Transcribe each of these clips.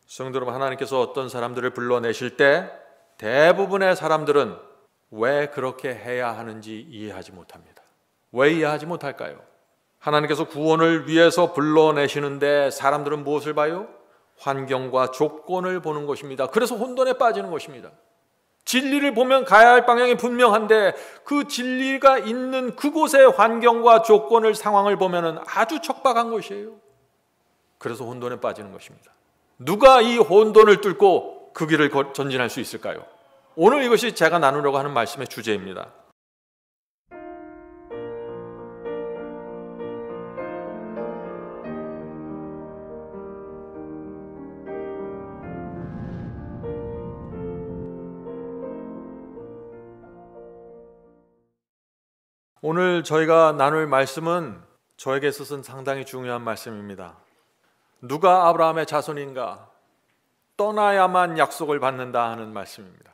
성도 여러분, 하나님께서 어떤 사람들을 불러내실 때 대부분의 사람들은 왜 그렇게 해야 하는지 이해하지 못합니다. 왜 이해하지 못할까요? 하나님께서 구원을 위해서 불러내시는데 사람들은 무엇을 봐요? 환경과 조건을 보는 것입니다. 그래서 혼돈에 빠지는 것입니다. 진리를 보면 가야 할 방향이 분명한데 그 진리가 있는 그곳의 환경과 조건을, 상황을 보면 아주 척박한 것이에요. 그래서 혼돈에 빠지는 것입니다. 누가 이 혼돈을 뚫고 그 길을 전진할 수 있을까요? 오늘 이것이 제가 나누려고 하는 말씀의 주제입니다. 오늘 저희가 나눌 말씀은 저에게 있어서는 상당히 중요한 말씀입니다. 누가 아브라함의 자손인가? 떠나야만 약속을 받는다 하는 말씀입니다.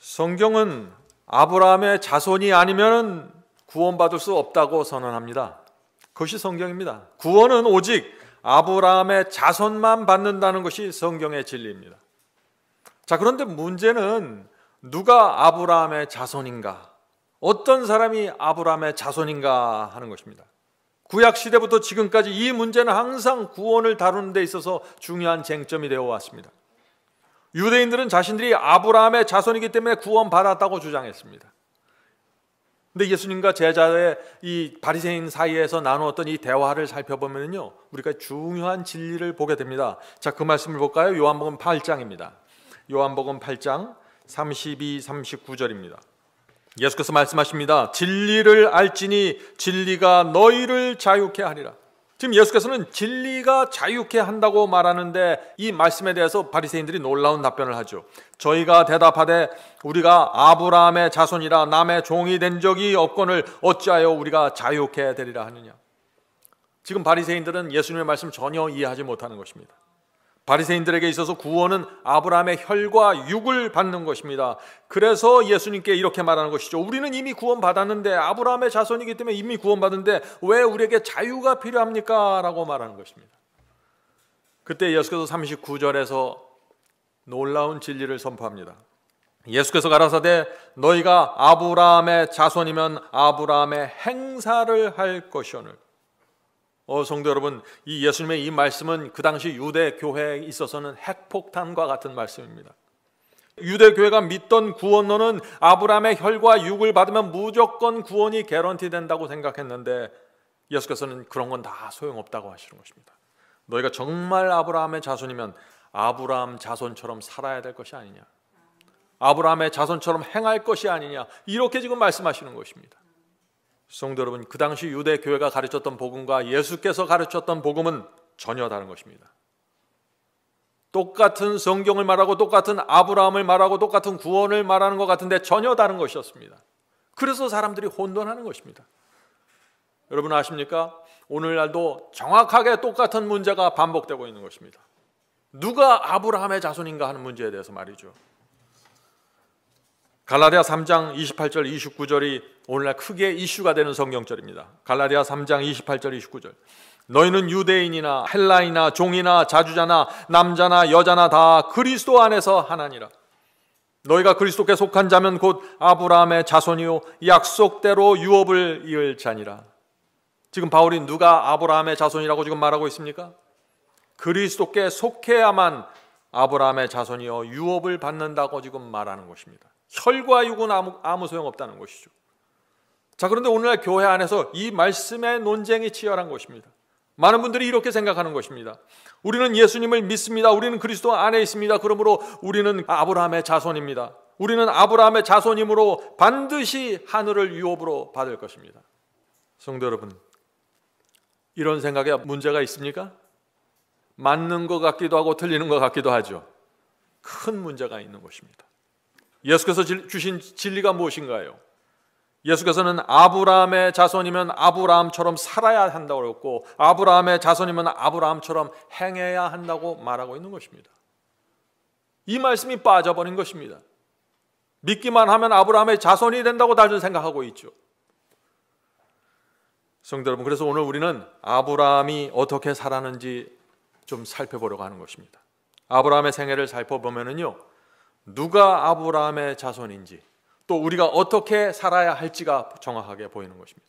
성경은 아브라함의 자손이 아니면 구원받을 수 없다고 선언합니다. 그것이 성경입니다. 구원은 오직 아브라함의 자손만 받는다는 것이 성경의 진리입니다. 자, 그런데 문제는 누가 아브라함의 자손인가? 어떤 사람이 아브라함의 자손인가 하는 것입니다. 구약 시대부터 지금까지 이 문제는 항상 구원을 다루는 데 있어서 중요한 쟁점이 되어 왔습니다. 유대인들은 자신들이 아브라함의 자손이기 때문에 구원받았다고 주장했습니다. 그런데 예수님과 제자의 이 바리새인 사이에서 나누었던 이 대화를 살펴보면요, 우리가 중요한 진리를 보게 됩니다. 자, 그 말씀을 볼까요? 요한복음 8장입니다. 요한복음 8장 32, 39절입니다. 예수께서 말씀하십니다. 진리를 알지니 진리가 너희를 자유케 하리라. 지금 예수께서는 진리가 자유케 한다고 말하는데 이 말씀에 대해서 바리새인들이 놀라운 답변을 하죠. 저희가 대답하되 우리가 아브라함의 자손이라 남의 종이 된 적이 없거늘 어찌하여 우리가 자유케 되리라 하느냐. 지금 바리새인들은 예수님의 말씀 전혀 이해하지 못하는 것입니다. 바리새인들에게 있어서 구원은 아브라함의 혈과 육을 받는 것입니다. 그래서 예수님께 이렇게 말하는 것이죠. 우리는 이미 구원받았는데, 아브라함의 자손이기 때문에 이미 구원받았는데 왜 우리에게 자유가 필요합니까? 라고 말하는 것입니다. 그때 예수께서 39절에서 놀라운 진리를 선포합니다. 예수께서 가라사대 너희가 아브라함의 자손이면 아브라함의 행사를 할 것이오늘. 성도 여러분, 이 예수님의 이 말씀은 그 당시 유대 교회에 있어서는 핵폭탄과 같은 말씀입니다. 유대 교회가 믿던 구원론은 아브라함의 혈과 육을 받으면 무조건 구원이 개런티 된다고 생각했는데 예수께서는 그런 건 다 소용없다고 하시는 것입니다. 너희가 정말 아브라함의 자손이면 아브라함 자손처럼 살아야 될 것이 아니냐, 아브라함의 자손처럼 행할 것이 아니냐, 이렇게 지금 말씀하시는 것입니다. 성도 여러분, 그 당시 유대 교회가 가르쳤던 복음과 예수께서 가르쳤던 복음은 전혀 다른 것입니다. 똑같은 성경을 말하고 똑같은 아브라함을 말하고 똑같은 구원을 말하는 것 같은데 전혀 다른 것이었습니다. 그래서 사람들이 혼돈하는 것입니다. 여러분 아십니까? 오늘날도 정확하게 똑같은 문제가 반복되고 있는 것입니다. 누가 아브라함의 자손인가 하는 문제에 대해서 말이죠. 갈라디아 3장 28절 29절이 오늘날 크게 이슈가 되는 성경절입니다. 갈라디아 3장 28절 29절. 너희는 유대인이나 헬라이나 종이나 자주자나 남자나 여자나 다 그리스도 안에서 하나니라. 너희가 그리스도께 속한 자면 곧 아브라함의 자손이요 약속대로 유업을 이을 자니라. 지금 바울이 누가 아브라함의 자손이라고 지금 말하고 있습니까? 그리스도께 속해야만 아브라함의 자손이요 유업을 받는다고 지금 말하는 것입니다. 혈과 육은 아무 소용없다는 것이죠. 자, 그런데 오늘날 교회 안에서 이 말씀의 논쟁이 치열한 것입니다. 많은 분들이 이렇게 생각하는 것입니다. 우리는 예수님을 믿습니다. 우리는 그리스도 안에 있습니다. 그러므로 우리는 아브라함의 자손입니다. 우리는 아브라함의 자손이므로 반드시 하늘을 유업으로 받을 것입니다. 성도 여러분, 이런 생각에 문제가 있습니까? 맞는 것 같기도 하고 틀리는 것 같기도 하죠. 큰 문제가 있는 것입니다. 예수께서 주신 진리가 무엇인가요? 예수께서는 아브라함의 자손이면 아브라함처럼 살아야 한다고 그랬고 아브라함의 자손이면 아브라함처럼 행해야 한다고 말하고 있는 것입니다. 이 말씀이 빠져버린 것입니다. 믿기만 하면 아브라함의 자손이 된다고 다들 생각하고 있죠. 성도 여러분, 그래서 오늘 우리는 아브라함이 어떻게 살았는지 좀 살펴보려고 하는 것입니다. 아브라함의 생애를 살펴보면은요, 누가 아브라함의 자손인지 또 우리가 어떻게 살아야 할지가 정확하게 보이는 것입니다.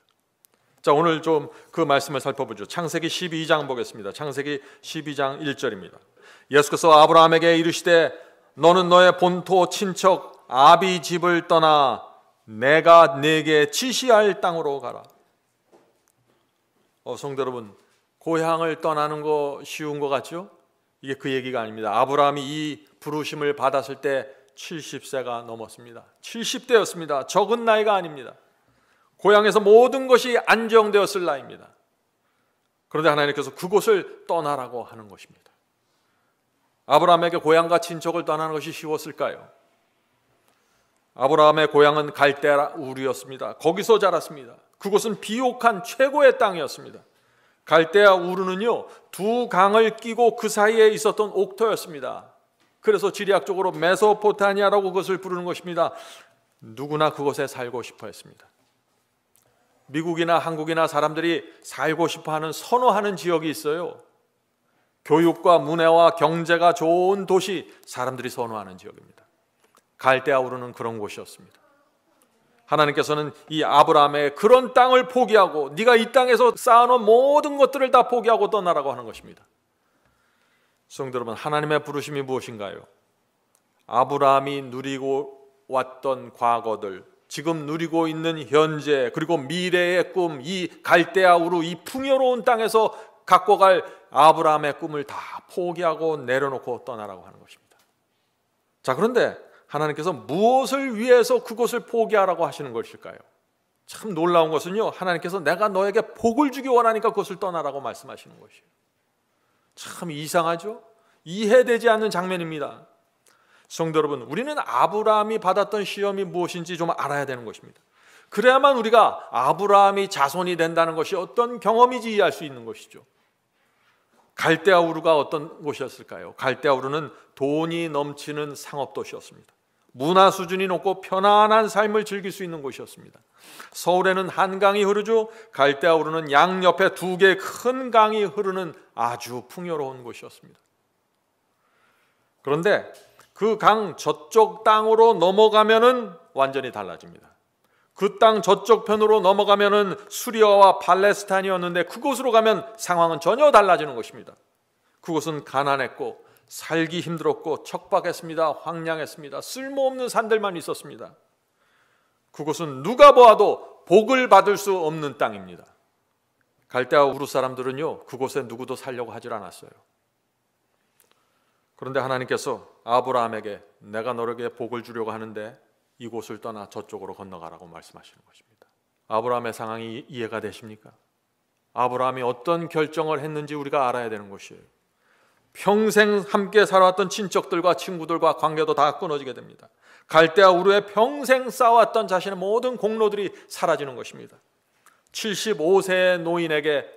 자, 오늘 좀 그 말씀을 살펴보죠. 창세기 12장 보겠습니다. 창세기 12장 1절입니다. 예수께서 아브라함에게 이르시되 너는 너의 본토 친척 아비 집을 떠나 내가 네게 지시할 땅으로 가라. 성도 여러분, 고향을 떠나는 거 쉬운 것 같죠? 이게 그 얘기가 아닙니다. 아브라함이 이 부르심을 받았을 때 70세가 넘었습니다. 70대였습니다. 적은 나이가 아닙니다. 고향에서 모든 것이 안정되었을 나이입니다. 그런데 하나님께서 그곳을 떠나라고 하는 것입니다. 아브라함에게 고향과 친척을 떠나는 것이 쉬웠을까요? 아브라함의 고향은 갈대아 우르였습니다. 거기서 자랐습니다. 그곳은 비옥한 최고의 땅이었습니다. 갈대아 우르는요, 두 강을 끼고 그 사이에 있었던 옥토였습니다. 그래서 지리학적으로 메소포타미아라고 그것을 부르는 것입니다. 누구나 그곳에 살고 싶어 했습니다. 미국이나 한국이나 사람들이 살고 싶어하는 선호하는 지역이 있어요. 교육과 문화와 경제가 좋은 도시, 사람들이 선호하는 지역입니다. 갈대아 우르는 그런 곳이었습니다. 하나님께서는 이 아브라함의 그런 땅을 포기하고 네가 이 땅에서 쌓아놓은 모든 것들을 다 포기하고 떠나라고 하는 것입니다. 성도 여러분, 하나님의 부르심이 무엇인가요? 아브라함이 누리고 왔던 과거들, 지금 누리고 있는 현재, 그리고 미래의 꿈, 이 갈대아 우르 이 풍요로운 땅에서 갖고 갈 아브라함의 꿈을 다 포기하고 내려놓고 떠나라고 하는 것입니다. 자, 그런데 하나님께서 무엇을 위해서 그것을 포기하라고 하시는 것일까요? 참 놀라운 것은요, 하나님께서 내가 너에게 복을 주기 원하니까 그것을 떠나라고 말씀하시는 것이에요. 참 이상하죠? 이해되지 않는 장면입니다. 성도 여러분, 우리는 아브라함이 받았던 시험이 무엇인지 좀 알아야 되는 것입니다. 그래야만 우리가 아브라함이 자손이 된다는 것이 어떤 경험인지 이해할 수 있는 것이죠. 갈대아 우르가 어떤 곳이었을까요? 갈대아 우르는 돈이 넘치는 상업도시였습니다. 문화 수준이 높고 편안한 삶을 즐길 수 있는 곳이었습니다. 서울에는 한강이 흐르죠. 갈대아 우르는 양옆에 두 개의 큰 강이 흐르는 아주 풍요로운 곳이었습니다. 그런데 그 강 저쪽 땅으로 넘어가면은 완전히 달라집니다. 그 땅 저쪽 편으로 넘어가면은 수리아와 팔레스타인이었는데 그곳으로 가면 상황은 전혀 달라지는 것입니다. 그곳은 가난했고 살기 힘들었고 척박했습니다. 황량했습니다. 쓸모없는 산들만 있었습니다. 그곳은 누가 보아도 복을 받을 수 없는 땅입니다. 갈대아 우르 사람들은요, 그곳에 누구도 살려고 하질 않았어요. 그런데 하나님께서 아브라함에게 내가 너에게 복을 주려고 하는데 이곳을 떠나 저쪽으로 건너가라고 말씀하시는 것입니다. 아브라함의 상황이 이해가 되십니까? 아브라함이 어떤 결정을 했는지 우리가 알아야 되는 것이에요. 평생 함께 살아왔던 친척들과 친구들과 관계도 다 끊어지게 됩니다. 갈대아 우르에 평생 쌓아왔던 자신의 모든 공로들이 사라지는 것입니다. 75세의 노인에게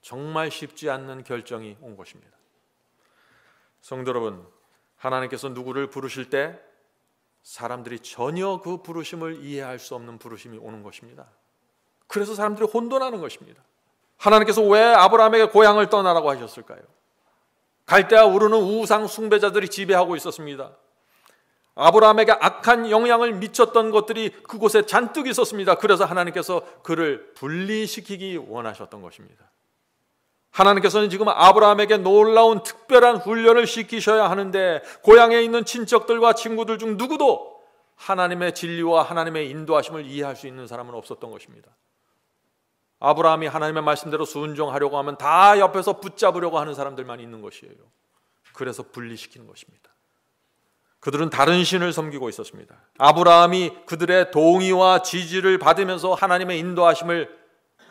정말 쉽지 않는 결정이 온 것입니다. 성도 여러분, 하나님께서 누구를 부르실 때 사람들이 전혀 그 부르심을 이해할 수 없는 부르심이 오는 것입니다. 그래서 사람들이 혼돈하는 것입니다. 하나님께서 왜 아브라함에게 고향을 떠나라고 하셨을까요? 갈대아 우르는 우상 숭배자들이 지배하고 있었습니다. 아브라함에게 악한 영향을 미쳤던 것들이 그곳에 잔뜩 있었습니다. 그래서 하나님께서 그를 분리시키기 원하셨던 것입니다. 하나님께서는 지금 아브라함에게 놀라운 특별한 훈련을 시키셔야 하는데 고향에 있는 친척들과 친구들 중 누구도 하나님의 진리와 하나님의 인도하심을 이해할 수 있는 사람은 없었던 것입니다. 아브라함이 하나님의 말씀대로 순종하려고 하면 다 옆에서 붙잡으려고 하는 사람들만 있는 것이에요. 그래서 분리시키는 것입니다. 그들은 다른 신을 섬기고 있었습니다. 아브라함이 그들의 동의와 지지를 받으면서 하나님의 인도하심을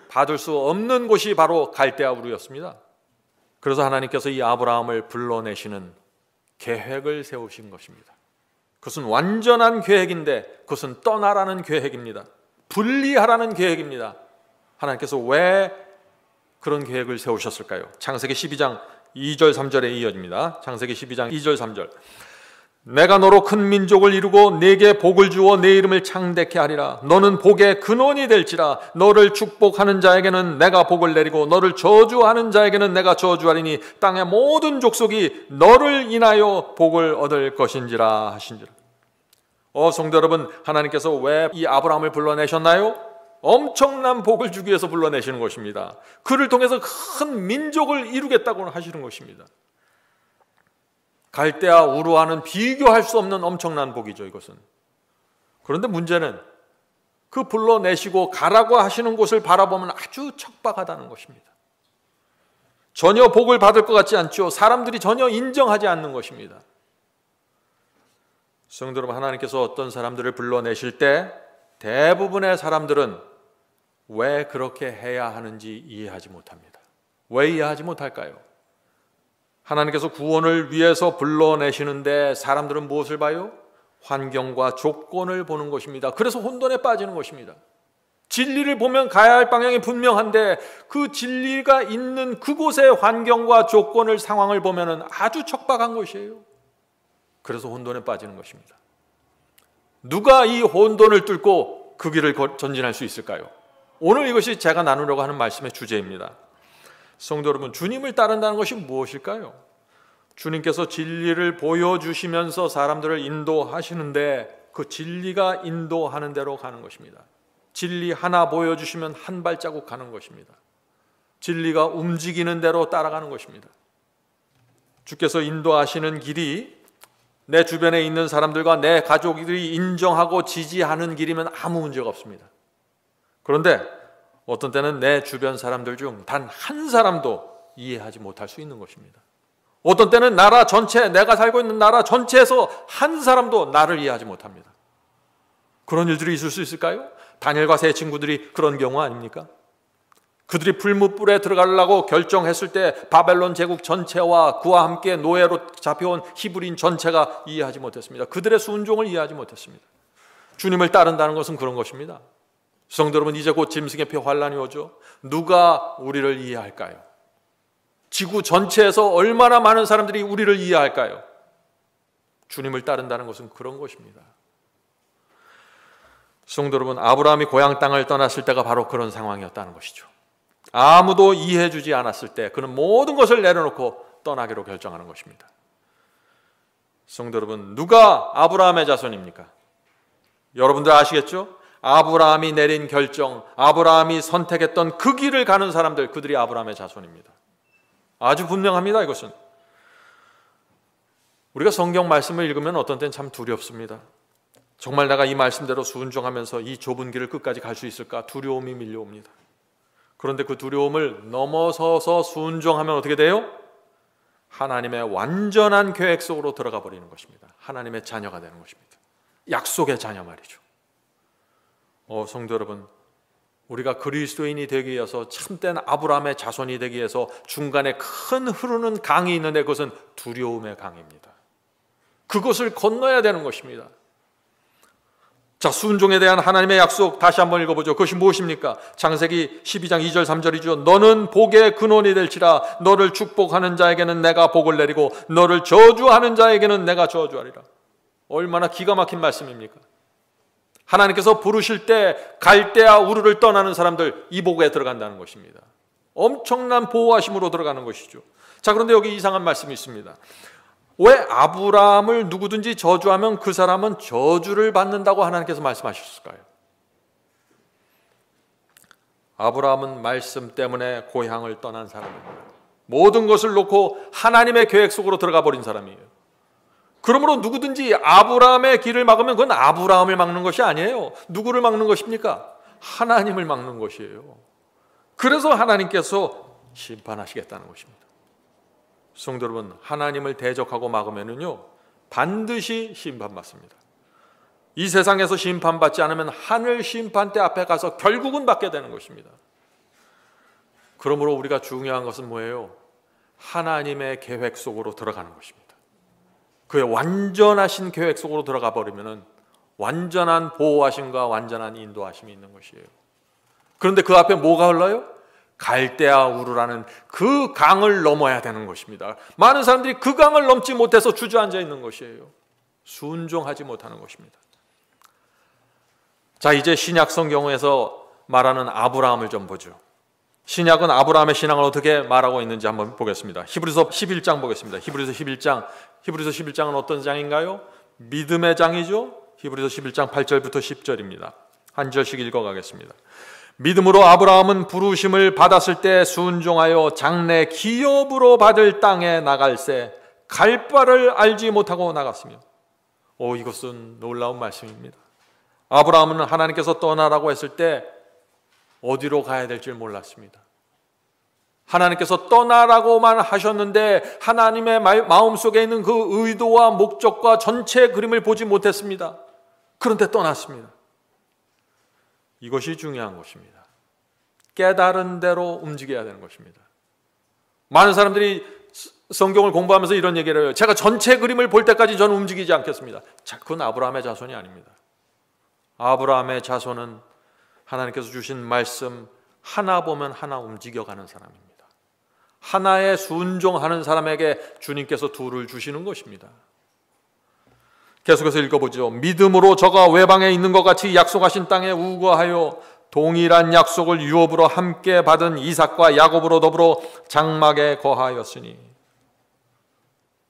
받을 수 없는 곳이 바로 갈대아 우르였습니다. 그래서 하나님께서 이 아브라함을 불러내시는 계획을 세우신 것입니다. 그것은 완전한 계획인데 그것은 떠나라는 계획입니다. 분리하라는 계획입니다. 하나님께서 왜 그런 계획을 세우셨을까요? 창세기 12장 2절 3절에 이어집니다. 창세기 12장 2절 3절. 내가 너로 큰 민족을 이루고 네게 복을 주어 내 이름을 창대케 하리라. 너는 복의 근원이 될지라. 너를 축복하는 자에게는 내가 복을 내리고 너를 저주하는 자에게는 내가 저주하리니 땅의 모든 족속이 너를 인하여 복을 얻을 것인지라 하신지라. 성도 여러분, 하나님께서 왜 이 아브라함을 불러내셨나요? 엄청난 복을 주기 위해서 불러내시는 것입니다. 그를 통해서 큰 민족을 이루겠다고 하시는 것입니다. 갈대아 우르와는 비교할 수 없는 엄청난 복이죠, 이것은. 그런데 문제는 그 불러내시고 가라고 하시는 곳을 바라보면 아주 척박하다는 것입니다. 전혀 복을 받을 것 같지 않죠. 사람들이 전혀 인정하지 않는 것입니다. 성도 여러분, 하나님께서 어떤 사람들을 불러내실 때 대부분의 사람들은 왜 그렇게 해야 하는지 이해하지 못합니다. 왜 이해하지 못할까요? 하나님께서 구원을 위해서 불러내시는데 사람들은 무엇을 봐요? 환경과 조건을 보는 것입니다. 그래서 혼돈에 빠지는 것입니다. 진리를 보면 가야 할 방향이 분명한데 그 진리가 있는 그곳의 환경과 조건을, 상황을 보면 아주 척박한 것이에요. 그래서 혼돈에 빠지는 것입니다. 누가 이 혼돈을 뚫고 그 길을 전진할 수 있을까요? 오늘 이것이 제가 나누려고 하는 말씀의 주제입니다. 성도 여러분, 주님을 따른다는 것이 무엇일까요? 주님께서 진리를 보여주시면서 사람들을 인도하시는데 그 진리가 인도하는 대로 가는 것입니다. 진리 하나 보여주시면 한 발자국 가는 것입니다. 진리가 움직이는 대로 따라가는 것입니다. 주께서 인도하시는 길이 내 주변에 있는 사람들과 내 가족들이 인정하고 지지하는 길이면 아무 문제가 없습니다. 그런데 어떤 때는 내 주변 사람들 중 단 한 사람도 이해하지 못할 수 있는 것입니다. 어떤 때는 나라 전체, 내가 살고 있는 나라 전체에서 한 사람도 나를 이해하지 못합니다. 그런 일들이 있을 수 있을까요? 다니엘과 세 친구들이 그런 경우 아닙니까? 그들이 풀무불에 들어가려고 결정했을 때 바벨론 제국 전체와 그와 함께 노예로 잡혀온 히브리인 전체가 이해하지 못했습니다. 그들의 순종을 이해하지 못했습니다. 주님을 따른다는 것은 그런 것입니다. 성도 여러분, 이제 곧 짐승의 표 환란이 오죠. 누가 우리를 이해할까요? 지구 전체에서 얼마나 많은 사람들이 우리를 이해할까요? 주님을 따른다는 것은 그런 것입니다. 성도 여러분, 아브라함이 고향 땅을 떠났을 때가 바로 그런 상황이었다는 것이죠. 아무도 이해해 주지 않았을 때 그는 모든 것을 내려놓고 떠나기로 결정하는 것입니다. 성도 여러분, 누가 아브라함의 자손입니까? 여러분들 아시겠죠? 아브라함이 내린 결정, 아브라함이 선택했던 그 길을 가는 사람들, 그들이 아브라함의 자손입니다. 아주 분명합니다. 이것은 우리가 성경 말씀을 읽으면 어떤 때는 참 두렵습니다. 정말 내가 이 말씀대로 순종하면서 이 좁은 길을 끝까지 갈 수 있을까? 두려움이 밀려옵니다. 그런데 그 두려움을 넘어서서 순종하면 어떻게 돼요? 하나님의 완전한 계획 속으로 들어가 버리는 것입니다. 하나님의 자녀가 되는 것입니다. 약속의 자녀 말이죠. 성도 여러분, 우리가 그리스도인이 되기 위해서 참된 아브라함의 자손이 되기 위해서 중간에 큰 흐르는 강이 있는데 그것은 두려움의 강입니다. 그것을 건너야 되는 것입니다. 자, 순종에 대한 하나님의 약속 다시 한번 읽어보죠. 그것이 무엇입니까? 창세기 12장 2절 3절이죠. 너는 복의 근원이 될지라. 너를 축복하는 자에게는 내가 복을 내리고 너를 저주하는 자에게는 내가 저주하리라. 얼마나 기가 막힌 말씀입니까? 하나님께서 부르실 때 갈대아 우르를 떠나는 사람들, 이 복에 들어간다는 것입니다. 엄청난 보호하심으로 들어가는 것이죠. 자, 그런데 여기 이상한 말씀이 있습니다. 왜 아브라함을 누구든지 저주하면 그 사람은 저주를 받는다고 하나님께서 말씀하셨을까요? 아브라함은 말씀 때문에 고향을 떠난 사람입니다. 모든 것을 놓고 하나님의 계획 속으로 들어가 버린 사람이에요. 그러므로 누구든지 아브라함의 길을 막으면 그건 아브라함을 막는 것이 아니에요. 누구를 막는 것입니까? 하나님을 막는 것이에요. 그래서 하나님께서 심판하시겠다는 것입니다. 성도 여러분, 하나님을 대적하고 막으면요 반드시 심판받습니다. 이 세상에서 심판받지 않으면 하늘 심판대 앞에 가서 결국은 받게 되는 것입니다. 그러므로 우리가 중요한 것은 뭐예요? 하나님의 계획 속으로 들어가는 것입니다. 그의 완전하신 계획 속으로 들어가 버리면 완전한 보호하심과 완전한 인도하심이 있는 것이에요. 그런데 그 앞에 뭐가 흘러요? 갈대아 우르라는 그 강을 넘어야 되는 것입니다. 많은 사람들이 그 강을 넘지 못해서 주저앉아 있는 것이에요. 순종하지 못하는 것입니다. 자, 이제 신약 성경에서 말하는 아브라함을 좀 보죠. 신약은 아브라함의 신앙을 어떻게 말하고 있는지 한번 보겠습니다. 히브리서 11장 보겠습니다. 히브리서 11장은 어떤 장인가요? 믿음의 장이죠. 히브리서 11장 8절부터 10절입니다. 한 절씩 읽어가겠습니다. 믿음으로 아브라함은 부르심을 받았을 때 순종하여 장래 기업으로 받을 땅에 나갈새 갈 바를 알지 못하고 나갔으며. 이것은 놀라운 말씀입니다. 아브라함은 하나님께서 떠나라고 했을 때 어디로 가야 될지 몰랐습니다. 하나님께서 떠나라고만 하셨는데 하나님의 마음속에 있는 그 의도와 목적과 전체 그림을 보지 못했습니다. 그런데 떠났습니다. 이것이 중요한 것입니다. 깨달은 대로 움직여야 되는 것입니다. 많은 사람들이 성경을 공부하면서 이런 얘기를 해요. 제가 전체 그림을 볼 때까지 저는 움직이지 않겠습니다. 자, 그건 아브라함의 자손이 아닙니다. 아브라함의 자손은 하나님께서 주신 말씀 하나 보면 하나 움직여가는 사람입니다. 하나에 순종하는 사람에게 주님께서 둘을 주시는 것입니다. 계속해서 읽어보죠. 믿음으로 저가 외방에 있는 것 같이 약속하신 땅에 우거하여 동일한 약속을 유업으로 함께 받은 이삭과 야곱으로 더불어 장막에 거하였으니.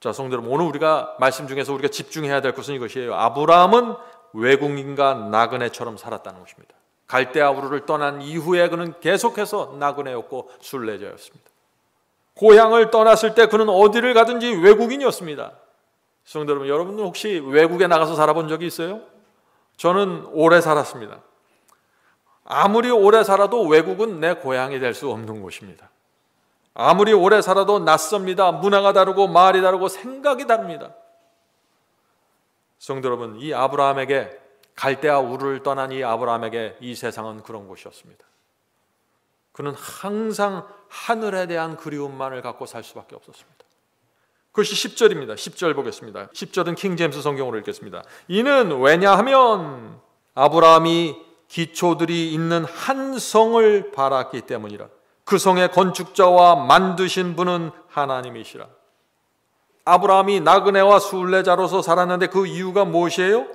자, 성도 여러분, 오늘 우리가 말씀 중에서 우리가 집중해야 될 것은 이것이에요. 아브라함은 외국인과 나그네처럼 살았다는 것입니다. 갈대아 우르를 떠난 이후에 그는 계속해서 나그네였고 순례자였습니다. 고향을 떠났을 때 그는 어디를 가든지 외국인이었습니다. 성도 여러분, 여러분은 혹시 외국에 나가서 살아본 적이 있어요? 저는 오래 살았습니다. 아무리 오래 살아도 외국은 내 고향이 될 수 없는 곳입니다. 아무리 오래 살아도 낯섭니다. 문화가 다르고 말이 다르고 생각이 다릅니다. 성도 여러분, 이 아브라함에게 갈대아 우르를 떠난 이 아브라함에게 이 세상은 그런 곳이었습니다. 그는 항상 하늘에 대한 그리움만을 갖고 살 수밖에 없었습니다. 그것이 10절입니다. 10절 보겠습니다. 10절은 킹제임스 성경으로 읽겠습니다. 이는 왜냐하면 아브라함이 기초들이 있는 한 성을 바랐기 때문이라. 그 성의 건축자와 만드신 분은 하나님이시라. 아브라함이 나그네와 순례자로서 살았는데 그 이유가 무엇이에요?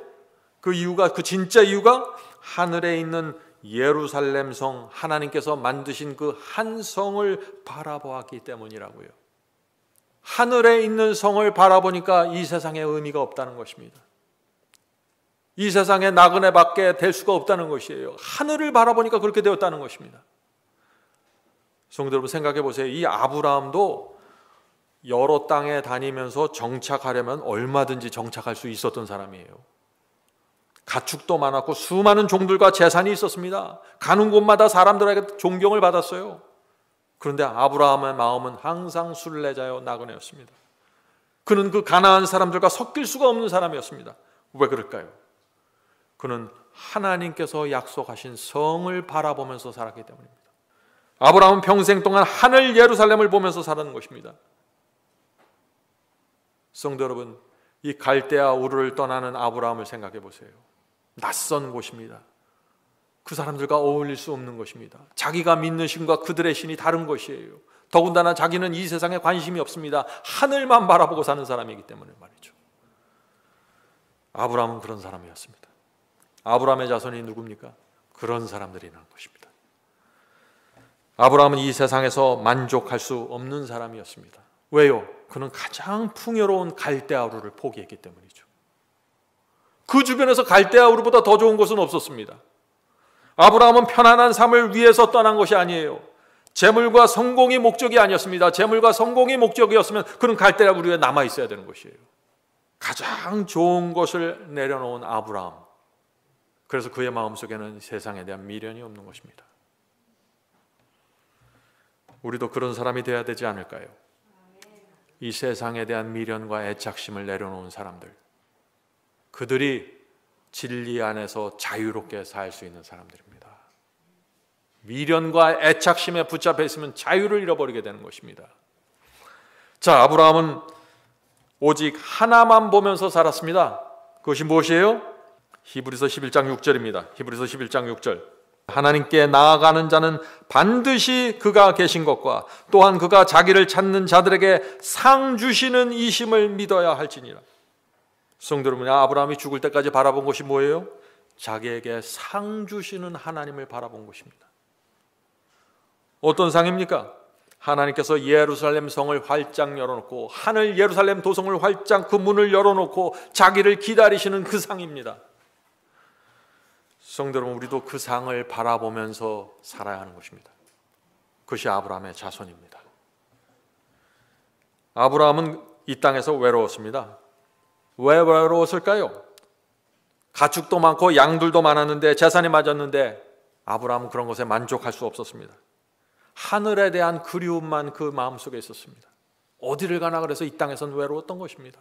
그 진짜 이유가 하늘에 있는 예루살렘 성, 하나님께서 만드신 그 한 성을 바라보았기 때문이라고요. 하늘에 있는 성을 바라보니까 이 세상에 의미가 없다는 것입니다. 이 세상에 나그네밖에 될 수가 없다는 것이에요. 하늘을 바라보니까 그렇게 되었다는 것입니다. 성도 여러분, 생각해 보세요. 이 아브라함도 여러 땅에 다니면서 정착하려면 얼마든지 정착할 수 있었던 사람이에요. 가축도 많았고 수많은 종들과 재산이 있었습니다. 가는 곳마다 사람들에게 존경을 받았어요. 그런데 아브라함의 마음은 항상 순례자요 나그네였습니다. 그는 그 가나안 사람들과 섞일 수가 없는 사람이었습니다. 왜 그럴까요? 그는 하나님께서 약속하신 성을 바라보면서 살았기 때문입니다. 아브라함은 평생 동안 하늘 예루살렘을 보면서 살았는 것입니다. 성도 여러분, 이 갈대아 우르를 떠나는 아브라함을 생각해 보세요. 낯선 곳입니다. 그 사람들과 어울릴 수 없는 것입니다. 자기가 믿는 신과 그들의 신이 다른 것이에요. 더군다나 자기는 이 세상에 관심이 없습니다. 하늘만 바라보고 사는 사람이기 때문에 말이죠. 아브라함은 그런 사람이었습니다. 아브라함의 자손이 누굽니까? 그런 사람들이 난 것입니다. 아브라함은 이 세상에서 만족할 수 없는 사람이었습니다. 왜요? 그는 가장 풍요로운 갈대아 우르를 포기했기 때문이죠. 그 주변에서 갈대아 우르보다 더 좋은 곳은 없었습니다. 아브라함은 편안한 삶을 위해서 떠난 것이 아니에요. 재물과 성공이 목적이 아니었습니다. 재물과 성공이 목적이었으면 그는 갈대아 우르에 남아 있어야 되는 것이에요. 가장 좋은 것을 내려놓은 아브라함. 그래서 그의 마음속에는 세상에 대한 미련이 없는 것입니다. 우리도 그런 사람이 되어야 되지 않을까요? 이 세상에 대한 미련과 애착심을 내려놓은 사람들, 그들이 진리 안에서 자유롭게 살 수 있는 사람들입니다. 미련과 애착심에 붙잡혀 있으면 자유를 잃어버리게 되는 것입니다. 자, 아브라함은 오직 하나만 보면서 살았습니다. 그것이 무엇이에요? 히브리서 11장 6절입니다. 히브리서 11장 6절. 하나님께 나아가는 자는 반드시 그가 계신 것과 또한 그가 자기를 찾는 자들에게 상 주시는 이심을 믿어야 할지니라. 성도 여러분, 아브라함이 죽을 때까지 바라본 것이 뭐예요? 자기에게 상 주시는 하나님을 바라본 것입니다. 어떤 상입니까? 하나님께서 예루살렘 성을 활짝 열어놓고 하늘 예루살렘 도성을 활짝 그 문을 열어놓고 자기를 기다리시는 그 상입니다. 성도 여러분, 우리도 그 상을 바라보면서 살아야 하는 것입니다. 그것이 아브라함의 자손입니다. 아브라함은 이 땅에서 외로웠습니다. 왜 외로웠을까요? 가축도 많고 양들도 많았는데 재산이 많았는데 아브라함은 그런 것에 만족할 수 없었습니다. 하늘에 대한 그리움만 그 마음속에 있었습니다. 어디를 가나 그래서 이 땅에서는 외로웠던 것입니다.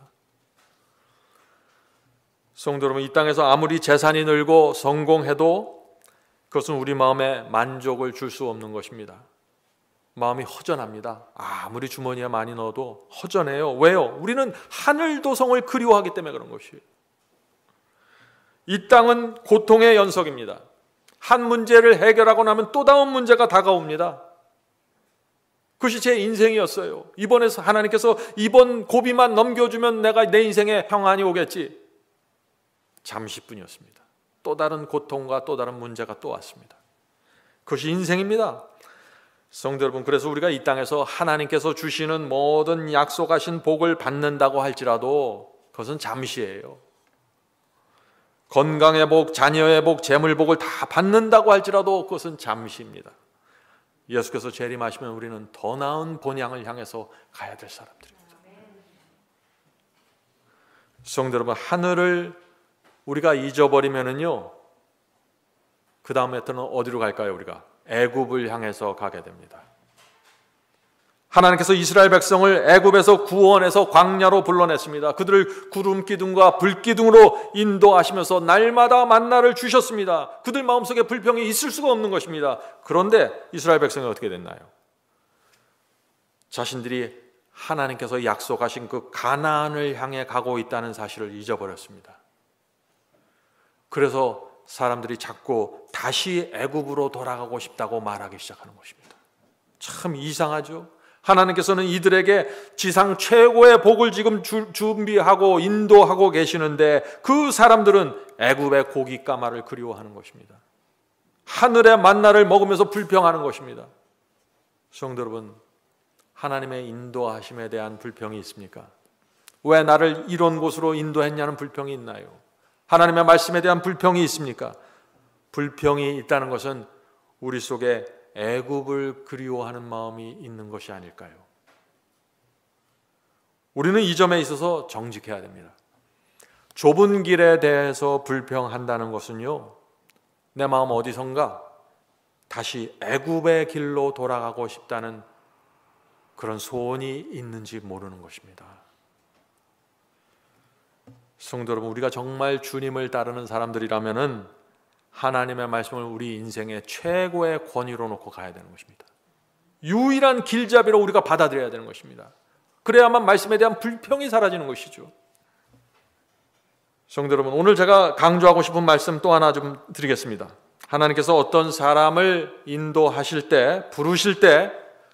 성도 여러분, 이 땅에서 아무리 재산이 늘고 성공해도 그것은 우리 마음에 만족을 줄 수 없는 것입니다. 마음이 허전합니다. 아무리 주머니에 많이 넣어도 허전해요. 왜요? 우리는 하늘 도성을 그리워하기 때문에 그런 것이에요. 이 땅은 고통의 연속입니다. 한 문제를 해결하고 나면 또 다음 문제가 다가옵니다. 그것이 제 인생이었어요. 이번에서 하나님께서 이번 고비만 넘겨주면 내가 내 인생에 평안이 오겠지. 잠시뿐이었습니다. 또 다른 고통과 또 다른 문제가 또 왔습니다. 그것이 인생입니다. 성도 여러분, 그래서 우리가 이 땅에서 하나님께서 주시는 모든 약속하신 복을 받는다고 할지라도 그것은 잠시예요. 건강의 복, 자녀의 복, 재물 복을 다 받는다고 할지라도 그것은 잠시입니다. 예수께서 재림하시면 우리는 더 나은 본향을 향해서 가야 될 사람들입니다. 성도 여러분, 하늘을 우리가 잊어버리면은요, 그 다음에부터는 어디로 갈까요? 우리가 애굽을 향해서 가게 됩니다. 하나님께서 이스라엘 백성을 애굽에서 구원해서 광야로 불러냈습니다. 그들을 구름 기둥과 불 기둥으로 인도하시면서 날마다 만나를 주셨습니다. 그들 마음속에 불평이 있을 수가 없는 것입니다. 그런데 이스라엘 백성이 어떻게 됐나요? 자신들이 하나님께서 약속하신 그 가나안을 향해 가고 있다는 사실을 잊어버렸습니다. 그래서 사람들이 자꾸 다시 애굽으로 돌아가고 싶다고 말하기 시작하는 것입니다. 참 이상하죠? 하나님께서는 이들에게 지상 최고의 복을 지금 준비하고 인도하고 계시는데 그 사람들은 애굽의 고기 까마를 그리워하는 것입니다. 하늘의 만나를 먹으면서 불평하는 것입니다. 성도 여러분, 하나님의 인도하심에 대한 불평이 있습니까? 왜 나를 이런 곳으로 인도했냐는 불평이 있나요? 하나님의 말씀에 대한 불평이 있습니까? 불평이 있다는 것은 우리 속에 애굽을 그리워하는 마음이 있는 것이 아닐까요? 우리는 이 점에 있어서 정직해야 됩니다. 좁은 길에 대해서 불평한다는 것은요, 내 마음 어디선가 다시 애굽의 길로 돌아가고 싶다는 그런 소원이 있는지 모르는 것입니다. 성도 여러분, 우리가 정말 주님을 따르는 사람들이라면은 하나님의 말씀을 우리 인생의 최고의 권위로 놓고 가야 되는 것입니다. 유일한 길잡이로 우리가 받아들여야 되는 것입니다. 그래야만 말씀에 대한 불평이 사라지는 것이죠. 성도 여러분, 오늘 제가 강조하고 싶은 말씀 또 하나 좀 드리겠습니다. 하나님께서 어떤 사람을 인도하실 때, 부르실 때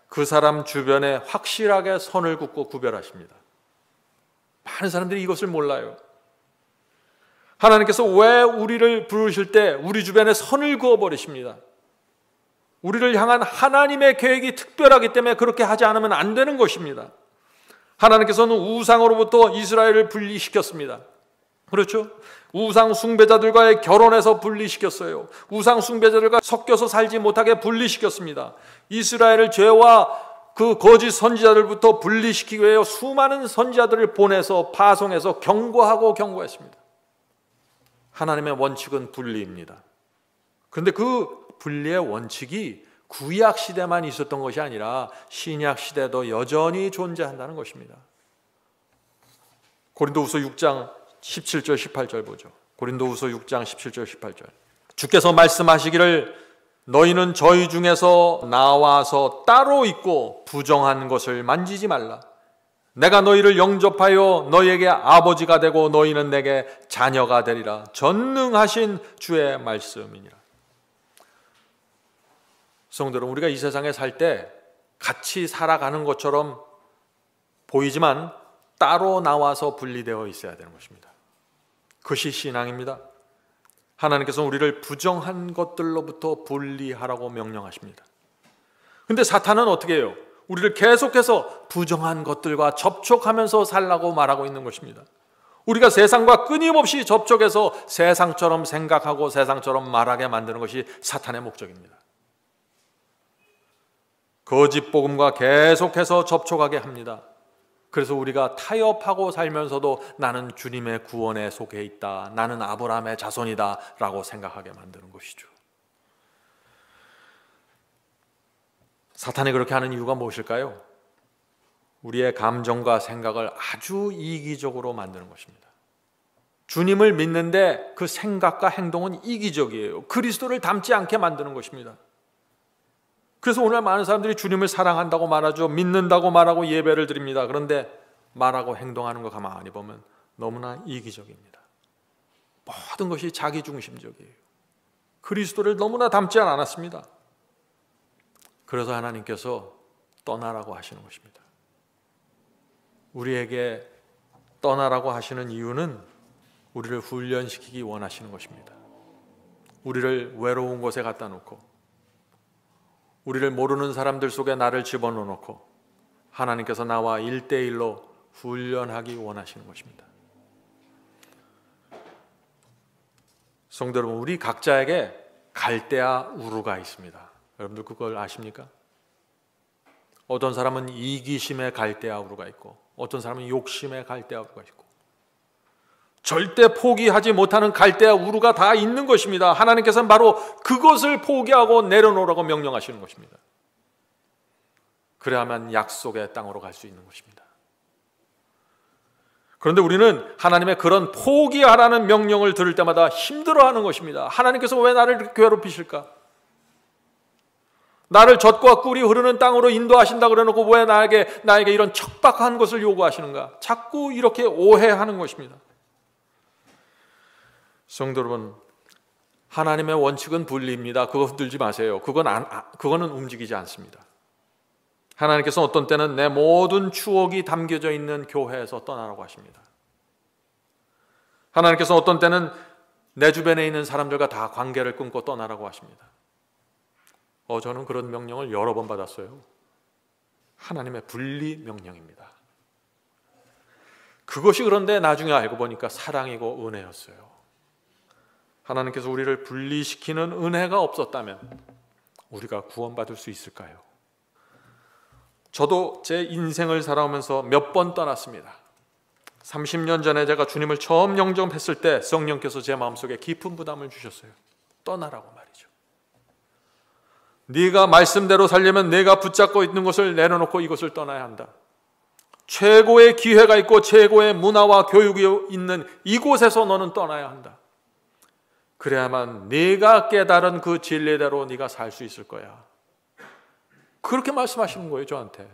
그 사람 주변에 확실하게 선을 긋고 구별하십니다. 많은 사람들이 이것을 몰라요. 하나님께서 왜 우리를 부르실 때 우리 주변에 선을 그어버리십니다. 우리를 향한 하나님의 계획이 특별하기 때문에 그렇게 하지 않으면 안 되는 것입니다. 하나님께서는 우상으로부터 이스라엘을 분리시켰습니다. 그렇죠? 우상 숭배자들과의 결혼해서 분리시켰어요. 우상 숭배자들과 섞여서 살지 못하게 분리시켰습니다. 이스라엘을 죄와 그 거짓 선지자들부터 분리시키기 위해 수많은 선지자들을 보내서 파송해서 경고했습니다. 하나님의 원칙은 분리입니다. 그런데 그 분리의 원칙이 구약 시대만 있었던 것이 아니라 신약 시대도 여전히 존재한다는 것입니다. 고린도후서 6장 17절 18절 보죠. 고린도후서 6장 17절 18절. 주께서 말씀하시기를 너희는 저희 중에서 나와서 따로 있고 부정한 것을 만지지 말라. 내가 너희를 영접하여 너희에게 아버지가 되고 너희는 내게 자녀가 되리라. 전능하신 주의 말씀이니라. 성도 여러분, 우리가 이 세상에 살 때 같이 살아가는 것처럼 보이지만 따로 나와서 분리되어 있어야 되는 것입니다. 그것이 신앙입니다. 하나님께서 우리를 부정한 것들로부터 분리하라고 명령하십니다. 근데 사탄은 어떻게 해요? 우리를 계속해서 부정한 것들과 접촉하면서 살라고 말하고 있는 것입니다. 우리가 세상과 끊임없이 접촉해서 세상처럼 생각하고 세상처럼 말하게 만드는 것이 사탄의 목적입니다. 거짓 복음과 계속해서 접촉하게 합니다. 그래서 우리가 타협하고 살면서도 나는 주님의 구원에 속해 있다, 나는 아브라함의 자손이다 라고 생각하게 만드는 것이죠. 사탄이 그렇게 하는 이유가 무엇일까요? 우리의 감정과 생각을 아주 이기적으로 만드는 것입니다. 주님을 믿는데 그 생각과 행동은 이기적이에요. 그리스도를 닮지 않게 만드는 것입니다. 그래서 오늘 많은 사람들이 주님을 사랑한다고 말하죠. 믿는다고 말하고 예배를 드립니다. 그런데 말하고 행동하는 거 가만히 보면 너무나 이기적입니다. 모든 것이 자기중심적이에요. 그리스도를 너무나 닮지 않았습니다. 그래서 하나님께서 떠나라고 하시는 것입니다. 우리에게 떠나라고 하시는 이유는 우리를 훈련시키기 원하시는 것입니다. 우리를 외로운 곳에 갖다 놓고 우리를 모르는 사람들 속에 나를 집어넣어 놓고 하나님께서 나와 1대1로 훈련하기 원하시는 것입니다. 성도 여러분, 우리 각자에게 갈대아 우루가 있습니다. 여러분들 그걸 아십니까? 어떤 사람은 이기심의 갈대아 우루가 있고 어떤 사람은 욕심의 갈대아 우루가 있고 절대 포기하지 못하는 갈대아 우루가 다 있는 것입니다. 하나님께서는 바로 그것을 포기하고 내려놓으라고 명령하시는 것입니다. 그래야만 약속의 땅으로 갈 수 있는 것입니다. 그런데 우리는 하나님의 그런 포기하라는 명령을 들을 때마다 힘들어하는 것입니다. 하나님께서 왜 나를 이렇게 괴롭히실까? 나를 젖과 꿀이 흐르는 땅으로 인도하신다 그래놓고 왜 나에게 이런 척박한 것을 요구하시는가? 자꾸 이렇게 오해하는 것입니다. 성도 여러분, 하나님의 원칙은 분리입니다. 그거 흔들지 마세요. 그거는 움직이지 않습니다. 하나님께서 어떤 때는 내 모든 추억이 담겨져 있는 교회에서 떠나라고 하십니다. 하나님께서 어떤 때는 내 주변에 있는 사람들과 다 관계를 끊고 떠나라고 하십니다. 저는 그런 명령을 여러 번 받았어요. 하나님의 분리 명령입니다. 그것이 그런데 나중에 알고 보니까 사랑이고 은혜였어요. 하나님께서 우리를 분리시키는 은혜가 없었다면 우리가 구원받을 수 있을까요? 저도 제 인생을 살아오면서 몇 번 떠났습니다. 30년 전에 제가 주님을 처음 영접했을 때 성령께서 제 마음속에 깊은 부담을 주셨어요. 떠나라고 말이죠. 네가 말씀대로 살려면 내가 붙잡고 있는 것을 내려놓고 이것을 떠나야 한다. 최고의 기회가 있고 최고의 문화와 교육이 있는 이곳에서 너는 떠나야 한다. 그래야만 네가 깨달은 그 진리대로 네가 살 수 있을 거야. 그렇게 말씀하시는 거예요, 저한테.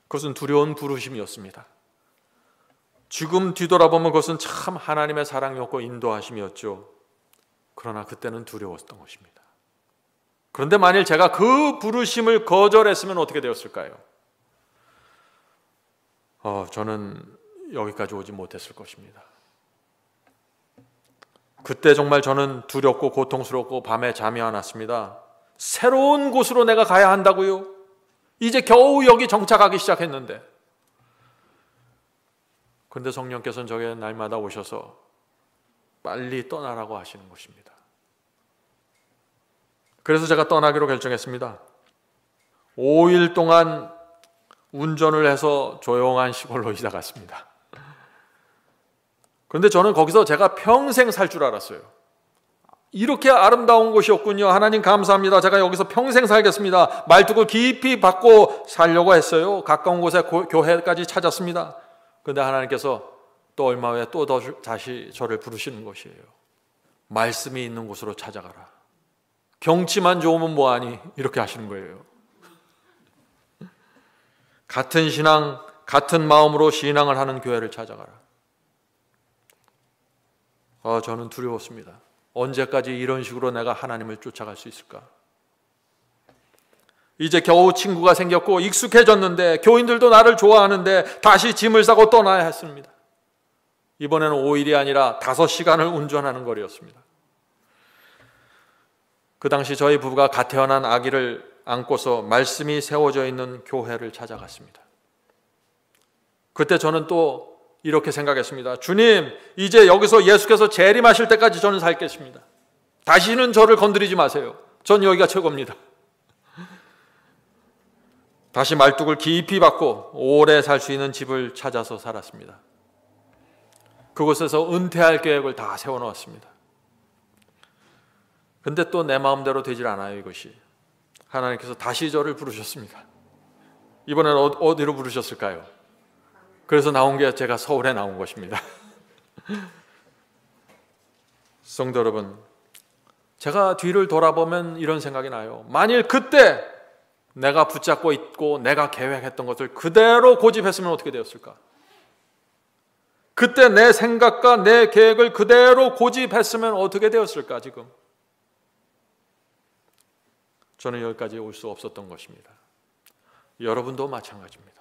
그것은 두려운 부르심이었습니다. 지금 뒤돌아보면 그것은 참 하나님의 사랑이었고 인도하심이었죠. 그러나 그때는 두려웠던 것입니다. 그런데 만일 제가 그 부르심을 거절했으면 어떻게 되었을까요? 저는 여기까지 오지 못했을 것입니다. 그때 정말 저는 두렵고 고통스럽고 밤에 잠이 안 왔습니다. 새로운 곳으로 내가 가야 한다고요? 이제 겨우 여기 정착하기 시작했는데. 그런데 성령께서는 저에게 날마다 오셔서 빨리 떠나라고 하시는 것입니다. 그래서 제가 떠나기로 결정했습니다. 5일 동안 운전을 해서 조용한 시골로 이사 갔습니다. 그런데 저는 거기서 제가 평생 살 줄 알았어요. 이렇게 아름다운 곳이었군요. 하나님 감사합니다. 제가 여기서 평생 살겠습니다. 말뚝을 깊이 박고 살려고 했어요. 가까운 곳에 교회까지 찾았습니다. 그런데 하나님께서 또 얼마 후에 또 다시 저를 부르시는 것이에요. 말씀이 있는 곳으로 찾아가라. 경치만 좋으면 뭐하니? 이렇게 하시는 거예요. 같은 신앙, 같은 마음으로 신앙을 하는 교회를 찾아가라. 저는 두려웠습니다. 언제까지 이런 식으로 내가 하나님을 쫓아갈 수 있을까? 이제 겨우 친구가 생겼고 익숙해졌는데 교인들도 나를 좋아하는데 다시 짐을 싸고 떠나야 했습니다. 이번에는 5일이 아니라 5시간을 운전하는 거리였습니다. 그 당시 저희 부부가 갓 태어난 아기를 안고서 말씀이 세워져 있는 교회를 찾아갔습니다. 그때 저는 또 이렇게 생각했습니다. 주님, 이제 여기서 예수께서 재림하실 때까지 저는 살겠습니다. 다시는 저를 건드리지 마세요. 전 여기가 최고입니다. 다시 말뚝을 깊이 박고 오래 살 수 있는 집을 찾아서 살았습니다. 그곳에서 은퇴할 계획을 다 세워놓았습니다. 근데 또 내 마음대로 되질 않아요, 이것이. 하나님께서 다시 저를 부르셨습니다. 이번엔 어디로 부르셨을까요? 그래서 나온 게 제가 서울에 나온 것입니다. 성도 여러분, 제가 뒤를 돌아보면 이런 생각이 나요. 만일 그때 내가 붙잡고 있고 내가 계획했던 것을 그대로 고집했으면 어떻게 되었을까? 그때 내 생각과 내 계획을 그대로 고집했으면 어떻게 되었을까 지금? 저는 여기까지 올 수 없었던 것입니다. 여러분도 마찬가지입니다.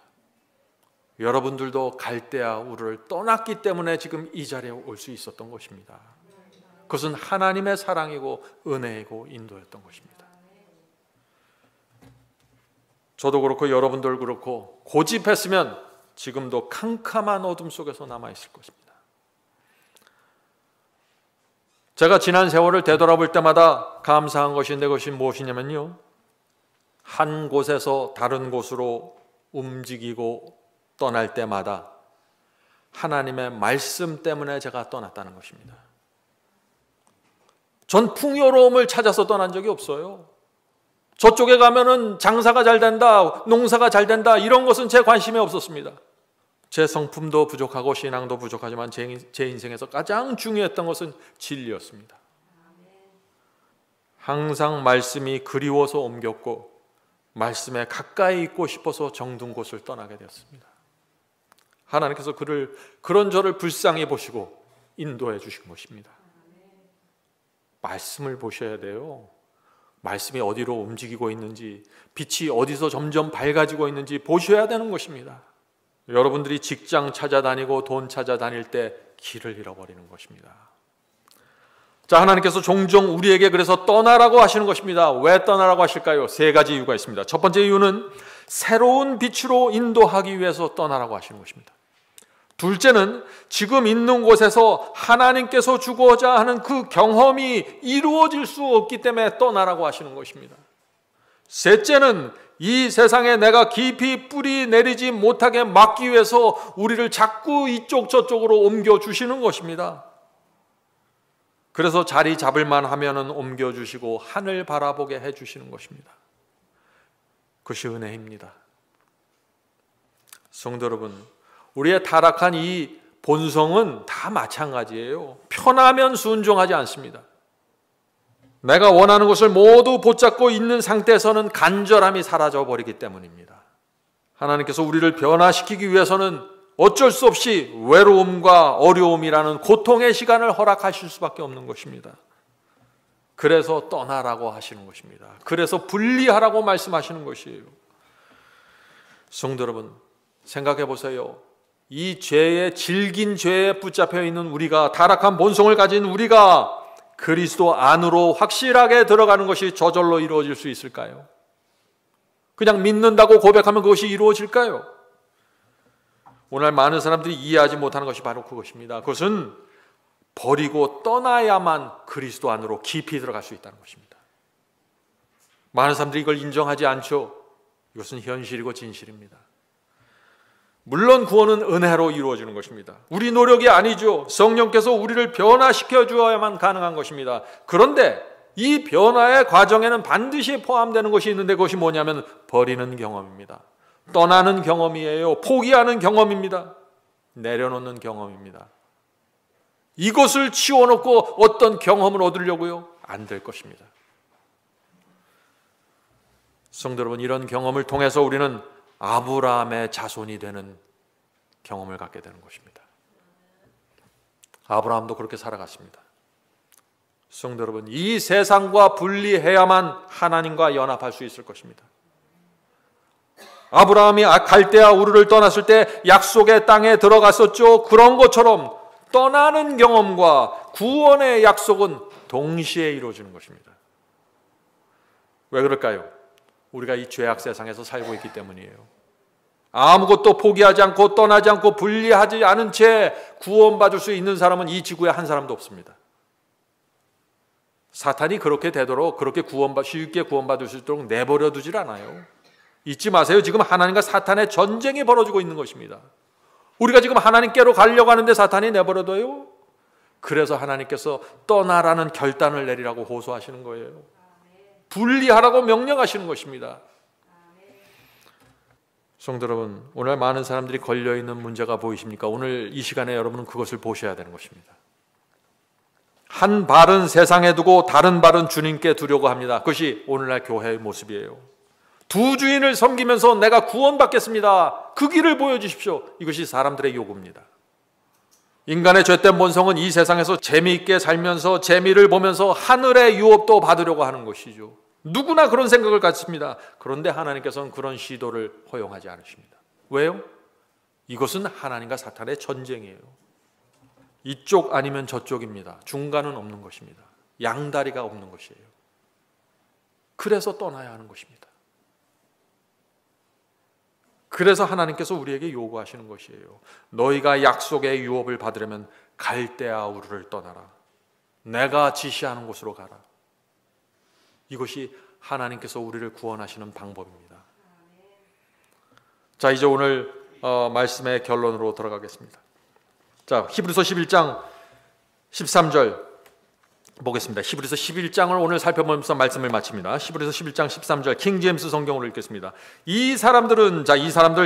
여러분들도 갈대아 우르를 떠났기 때문에 지금 이 자리에 올 수 있었던 것입니다. 그것은 하나님의 사랑이고 은혜이고 인도였던 것입니다. 저도 그렇고 여러분들 그렇고 고집했으면 지금도 캄캄한 어둠 속에서 남아있을 것입니다. 제가 지난 세월을 되돌아볼 때마다 감사한 것인데 그것이 무엇이냐면요, 한 곳에서 다른 곳으로 움직이고 떠날 때마다 하나님의 말씀 때문에 제가 떠났다는 것입니다. 전 풍요로움을 찾아서 떠난 적이 없어요. 저쪽에 가면은 장사가 잘 된다, 농사가 잘 된다, 이런 것은 제 관심이 없었습니다. 제 성품도 부족하고 신앙도 부족하지만 제 인생에서 가장 중요했던 것은 진리였습니다. 항상 말씀이 그리워서 옮겼고 말씀에 가까이 있고 싶어서 정든 곳을 떠나게 되었습니다. 하나님께서 그런 저를 불쌍히 보시고 인도해 주신 것입니다. 말씀을 보셔야 돼요. 말씀이 어디로 움직이고 있는지, 빛이 어디서 점점 밝아지고 있는지 보셔야 되는 것입니다. 여러분들이 직장 찾아다니고 돈 찾아다닐 때 길을 잃어버리는 것입니다. 자, 하나님께서 종종 우리에게 그래서 떠나라고 하시는 것입니다. 왜 떠나라고 하실까요? 3가지 이유가 있습니다. 첫 번째 이유는 새로운 빛으로 인도하기 위해서 떠나라고 하시는 것입니다. 둘째는 지금 있는 곳에서 하나님께서 주고자 하는 그 경험이 이루어질 수 없기 때문에 떠나라고 하시는 것입니다. 셋째는 이 세상에 내가 깊이 뿌리 내리지 못하게 막기 위해서 우리를 자꾸 이쪽 저쪽으로 옮겨주시는 것입니다. 그래서 자리 잡을만 하면은 옮겨주시고 하늘 바라보게 해주시는 것입니다. 그것이 은혜입니다. 성도 여러분, 우리의 타락한 이 본성은 다 마찬가지예요. 편하면 순종하지 않습니다. 내가 원하는 것을 모두 붙잡고 있는 상태에서는 간절함이 사라져버리기 때문입니다. 하나님께서 우리를 변화시키기 위해서는 어쩔 수 없이 외로움과 어려움이라는 고통의 시간을 허락하실 수밖에 없는 것입니다. 그래서 떠나라고 하시는 것입니다. 그래서 분리하라고 말씀하시는 것이에요. 성도 여러분, 생각해 보세요. 이 죄에, 질긴 죄에 붙잡혀 있는 우리가, 타락한 본성을 가진 우리가 그리스도 안으로 확실하게 들어가는 것이 저절로 이루어질 수 있을까요? 그냥 믿는다고 고백하면 그것이 이루어질까요? 오늘 많은 사람들이 이해하지 못하는 것이 바로 그것입니다. 그것은 버리고 떠나야만 그리스도 안으로 깊이 들어갈 수 있다는 것입니다. 많은 사람들이 이걸 인정하지 않죠. 이것은 현실이고 진실입니다. 물론 구원은 은혜로 이루어지는 것입니다. 우리 노력이 아니죠. 성령께서 우리를 변화시켜 주어야만 가능한 것입니다. 그런데 이 변화의 과정에는 반드시 포함되는 것이 있는데 그것이 뭐냐면 버리는 경험입니다. 떠나는 경험이에요. 포기하는 경험입니다. 내려놓는 경험입니다. 이것을 치워놓고 어떤 경험을 얻으려고요? 안 될 것입니다. 성도 여러분, 이런 경험을 통해서 우리는 아브라함의 자손이 되는 경험을 갖게 되는 것입니다. 아브라함도 그렇게 살아갔습니다. 성도 여러분, 이 세상과 분리해야만 하나님과 연합할 수 있을 것입니다. 아브라함이 갈대아 우르를 떠났을 때 약속의 땅에 들어갔었죠. 그런 것처럼 떠나는 경험과 구원의 약속은 동시에 이루어지는 것입니다. 왜 그럴까요? 우리가 이 죄악 세상에서 살고 있기 때문이에요. 아무것도 포기하지 않고 떠나지 않고 분리하지 않은 채 구원받을 수 있는 사람은 이 지구에 한 사람도 없습니다. 사탄이 그렇게 되도록, 그렇게 쉽게 구원받을 수 있도록 내버려 두질 않아요. 잊지 마세요. 지금 하나님과 사탄의 전쟁이 벌어지고 있는 것입니다. 우리가 지금 하나님께로 가려고 하는데 사탄이 내버려둬요. 그래서 하나님께서 떠나라는 결단을 내리라고 호소하시는 거예요. 분리하라고 명령하시는 것입니다. 성도 여러분, 오늘 많은 사람들이 걸려있는 문제가 보이십니까? 오늘 이 시간에 여러분은 그것을 보셔야 되는 것입니다. 한 발은 세상에 두고 다른 발은 주님께 두려고 합니다. 그것이 오늘날 교회의 모습이에요. 두 주인을 섬기면서 내가 구원받겠습니다. 그 길을 보여주십시오. 이것이 사람들의 요구입니다. 인간의 죄된 본성은 이 세상에서 재미있게 살면서 재미를 보면서 하늘의 유업도 받으려고 하는 것이죠. 누구나 그런 생각을 갖습니다. 그런데 하나님께서는 그런 시도를 허용하지 않으십니다. 왜요? 이것은 하나님과 사탄의 전쟁이에요. 이쪽 아니면 저쪽입니다. 중간은 없는 것입니다. 양다리가 없는 것이에요. 그래서 떠나야 하는 것입니다. 그래서 하나님께서 우리에게 요구하시는 것이에요. 너희가 약속의 유업을 받으려면 갈대아 우르를 떠나라. 내가 지시하는 곳으로 가라. 이것이 하나님께서 우리를 구원하시는 방법입니다. 자, 이제 오늘 말씀의 결론으로 들어가겠습니다. 자, 히브리서 11장 13절 보겠습니다. 히브리서 11장을 오늘 살펴보면서 말씀을 마칩니다. 히브리서 11장 13절 킹 제임스 성경으로 읽겠습니다. 이 사람들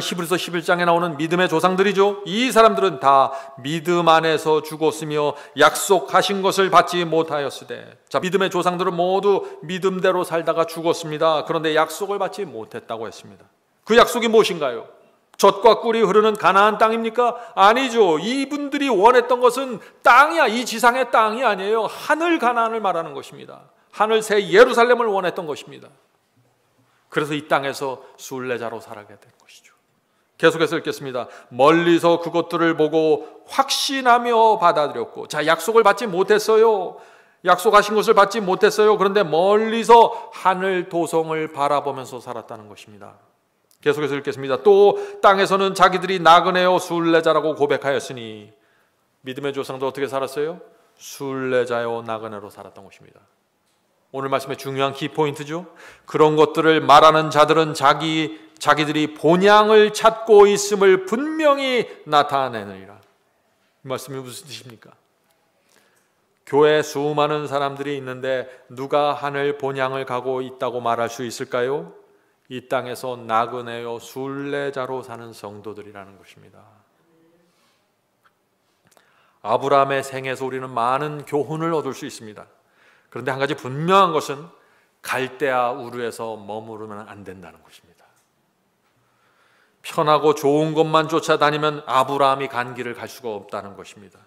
히브리서 11장에 나오는 믿음의 조상들이죠. 이 사람들은 다 믿음 안에서 죽었으며 약속하신 것을 받지 못하였으되. 자, 믿음의 조상들은 모두 믿음대로 살다가 죽었습니다. 그런데 약속을 받지 못했다고 했습니다. 그 약속이 무엇인가요? 젖과 꿀이 흐르는 가나안 땅입니까? 아니죠. 이분들이 원했던 것은 땅이야. 이 지상의 땅이 아니에요. 하늘 가나안을 말하는 것입니다. 하늘 새 예루살렘을 원했던 것입니다. 그래서 이 땅에서 순례자로 살아가게 된 것이죠. 계속해서 읽겠습니다. 멀리서 그것들을 보고 확신하며 받아들였고. 자, 약속을 받지 못했어요. 약속하신 것을 받지 못했어요. 그런데 멀리서 하늘 도성을 바라보면서 살았다는 것입니다. 계속해서 읽겠습니다. 또 땅에서는 자기들이 나그네요 순례자라고 고백하였으니. 믿음의 조상도 어떻게 살았어요? 순례자요 나그네로 살았던 것입니다. 오늘 말씀의 중요한 키포인트죠. 그런 것들을 말하는 자들은 자기들이 본향을 찾고 있음을 분명히 나타내느니라. 이 말씀이 무슨 뜻입니까? 교회에 수많은 사람들이 있는데 누가 하늘 본향을 가고 있다고 말할 수 있을까요? 이 땅에서 나그네요 순례자로 사는 성도들이라는 것입니다. 아브라함의 생에서 우리는 많은 교훈을 얻을 수 있습니다. 그런데 한 가지 분명한 것은 갈대아 우르에서 머무르면 안 된다는 것입니다. 편하고 좋은 것만 쫓아다니면 아브라함이 간 길을 갈 수가 없다는 것입니다.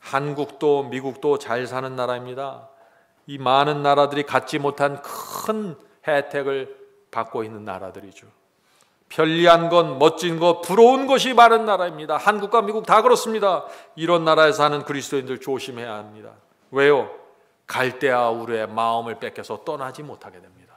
한국도 미국도 잘 사는 나라입니다. 이 많은 나라들이 갖지 못한 큰 혜택을 받고 있는 나라들이죠. 편리한 것, 멋진 것, 부러운 것이 많은 나라입니다. 한국과 미국 다 그렇습니다. 이런 나라에 사는 그리스도인들 조심해야 합니다. 왜요? 갈대아 우르의 마음을 뺏겨서 떠나지 못하게 됩니다.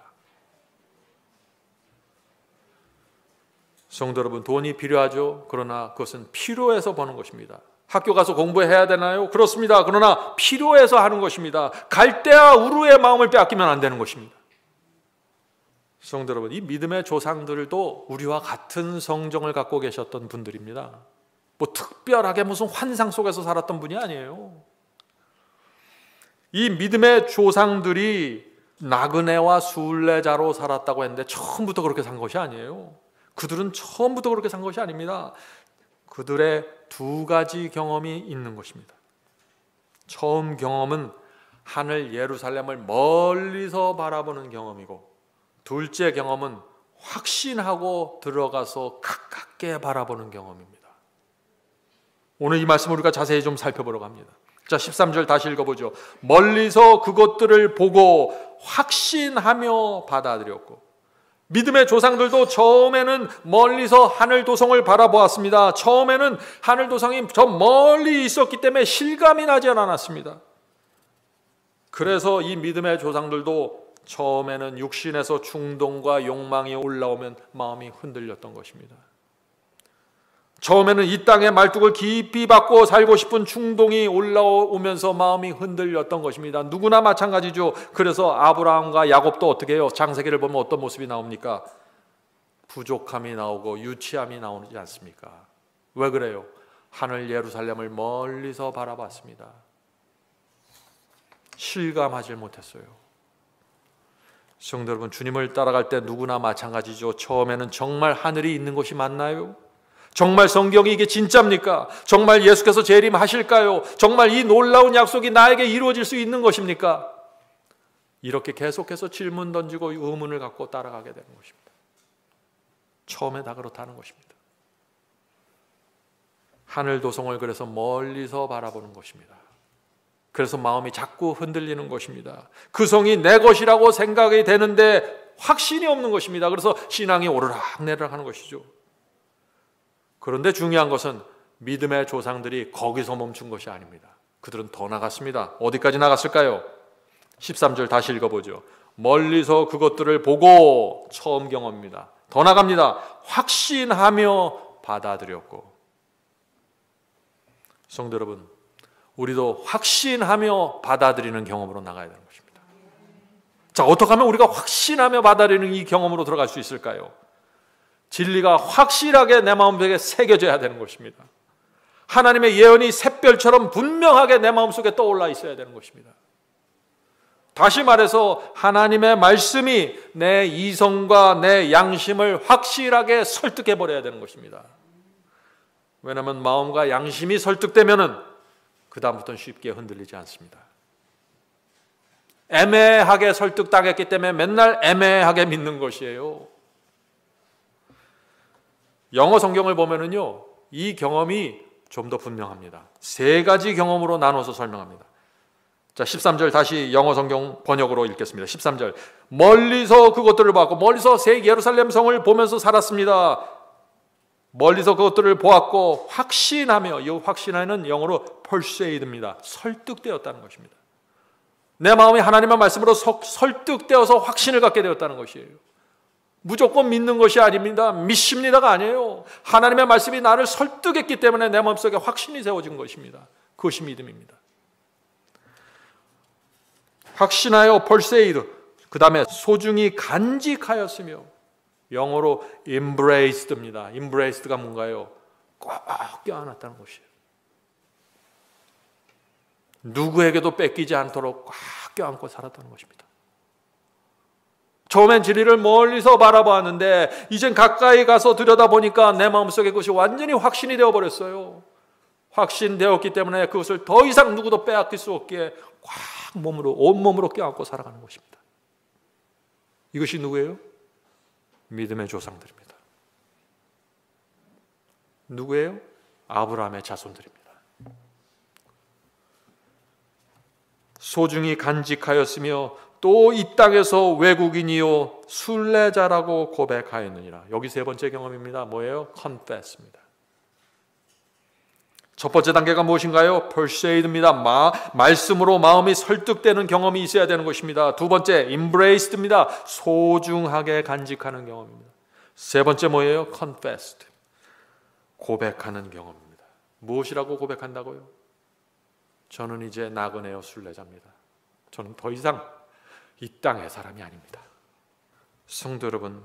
성도 여러분, 돈이 필요하죠. 그러나 그것은 필요해서 버는 것입니다. 학교 가서 공부해야 되나요? 그렇습니다. 그러나 필요해서 하는 것입니다. 갈대아 우르의 마음을 빼앗기면 안 되는 것입니다. 성도 여러분, 이 믿음의 조상들도 우리와 같은 성정을 갖고 계셨던 분들입니다. 뭐 특별하게 무슨 환상 속에서 살았던 분이 아니에요. 이 믿음의 조상들이 나그네와 순례자로 살았다고 했는데 처음부터 그렇게 산 것이 아니에요. 그들은 처음부터 그렇게 산 것이 아닙니다. 그들의 두 가지 경험이 있는 것입니다. 처음 경험은 하늘 예루살렘을 멀리서 바라보는 경험이고, 둘째 경험은 확신하고 들어가서 가깝게 바라보는 경험입니다. 오늘 이 말씀을 우리가 자세히 좀 살펴보러 갑니다. 자, 13절 다시 읽어보죠. 멀리서 그것들을 보고 확신하며 받아들였고. 믿음의 조상들도 처음에는 멀리서 하늘 도성을 바라보았습니다. 처음에는 하늘 도성이 저 멀리 있었기 때문에 실감이 나지 않았습니다. 그래서 이 믿음의 조상들도 처음에는 육신에서 충동과 욕망이 올라오면 마음이 흔들렸던 것입니다. 처음에는 이 땅의 말뚝을 깊이 박고 살고 싶은 충동이 올라오면서 마음이 흔들렸던 것입니다. 누구나 마찬가지죠. 그래서 아브라함과 야곱도 어떻게 해요? 창세기를 보면 어떤 모습이 나옵니까? 부족함이 나오고 유치함이 나오지 않습니까? 왜 그래요? 하늘 예루살렘을 멀리서 바라봤습니다. 실감하지 못했어요. 성도 여러분, 주님을 따라갈 때 누구나 마찬가지죠. 처음에는 정말 하늘이 있는 곳이 맞나요? 정말 성경이 이게 진짜입니까? 정말 예수께서 재림하실까요? 정말 이 놀라운 약속이 나에게 이루어질 수 있는 것입니까? 이렇게 계속해서 질문 던지고 의문을 갖고 따라가게 되는 것입니다. 처음에 다 그렇다는 것입니다. 하늘 도성을 그래서 멀리서 바라보는 것입니다. 그래서 마음이 자꾸 흔들리는 것입니다. 그 성이 내 것이라고 생각이 되는데 확신이 없는 것입니다. 그래서 신앙이 오르락내리락 하는 것이죠. 그런데 중요한 것은 믿음의 조상들이 거기서 멈춘 것이 아닙니다. 그들은 더 나갔습니다. 어디까지 나갔을까요? 13절 다시 읽어보죠. 멀리서 그것들을 보고 처음 경험입니다. 더 나갑니다. 확신하며 받아들였고. 성도 여러분, 우리도 확신하며 받아들이는 경험으로 나가야 되는 것입니다. 자, 어떻게 하면 우리가 확신하며 받아들이는 이 경험으로 들어갈 수 있을까요? 진리가 확실하게 내 마음속에 새겨져야 되는 것입니다. 하나님의 예언이 샛별처럼 분명하게 내 마음속에 떠올라 있어야 되는 것입니다. 다시 말해서 하나님의 말씀이 내 이성과 내 양심을 확실하게 설득해버려야 되는 것입니다. 왜냐하면 마음과 양심이 설득되면은 그 다음부터는 쉽게 흔들리지 않습니다. 애매하게 설득당했기 때문에 맨날 애매하게 믿는 것이에요. 영어 성경을 보면은요, 이 경험이 좀 더 분명합니다. 세 가지 경험으로 나눠서 설명합니다. 자, 13절 다시 영어 성경 번역으로 읽겠습니다. 13절. 멀리서 그것들을 봤고, 멀리서 새 예루살렘 성을 보면서 살았습니다. 멀리서 그것들을 보았고 확신하며, 이 확신하는 영어로 persuade입니다. 설득되었다는 것입니다. 내 마음이 하나님의 말씀으로 설득되어서 확신을 갖게 되었다는 것이에요. 무조건 믿는 것이 아닙니다. 믿습니다가 아니에요. 하나님의 말씀이 나를 설득했기 때문에 내 마음속에 확신이 세워진 것입니다. 그것이 믿음입니다. 확신하여 persuade, 그 다음에 소중히 간직하였으며, 영어로 embraced입니다. embraced가 뭔가요? 꼭 껴안았다는 것이에요. 누구에게도 뺏기지 않도록 꽉 껴안고 살았다는 것입니다. 처음엔 진리를 멀리서 바라보았는데 이젠 가까이 가서 들여다보니까 내 마음속에 그것이 완전히 확신이 되어버렸어요. 확신되었기 때문에 그것을 더 이상 누구도 빼앗길 수 없게 꽉 온몸으로 껴안고 살아가는 것입니다. 이것이 누구예요? 믿음의 조상들입니다. 누구예요? 아브라함의 자손들입니다. 소중히 간직하였으며 또 이 땅에서 외국인이요 순례자라고 고백하였느니라. 여기 세 번째 경험입니다. 뭐예요? confess입니다. 첫 번째 단계가 무엇인가요? persuade입니다. 말씀으로 마음이 설득되는 경험이 있어야 되는 것입니다. 두 번째, embraced입니다. 소중하게 간직하는 경험입니다. 세 번째 뭐예요? confessed. 고백하는 경험입니다. 무엇이라고 고백한다고요? 저는 이제 나그네요 순례자입니다. 저는 더 이상 이 땅의 사람이 아닙니다. 성도 여러분,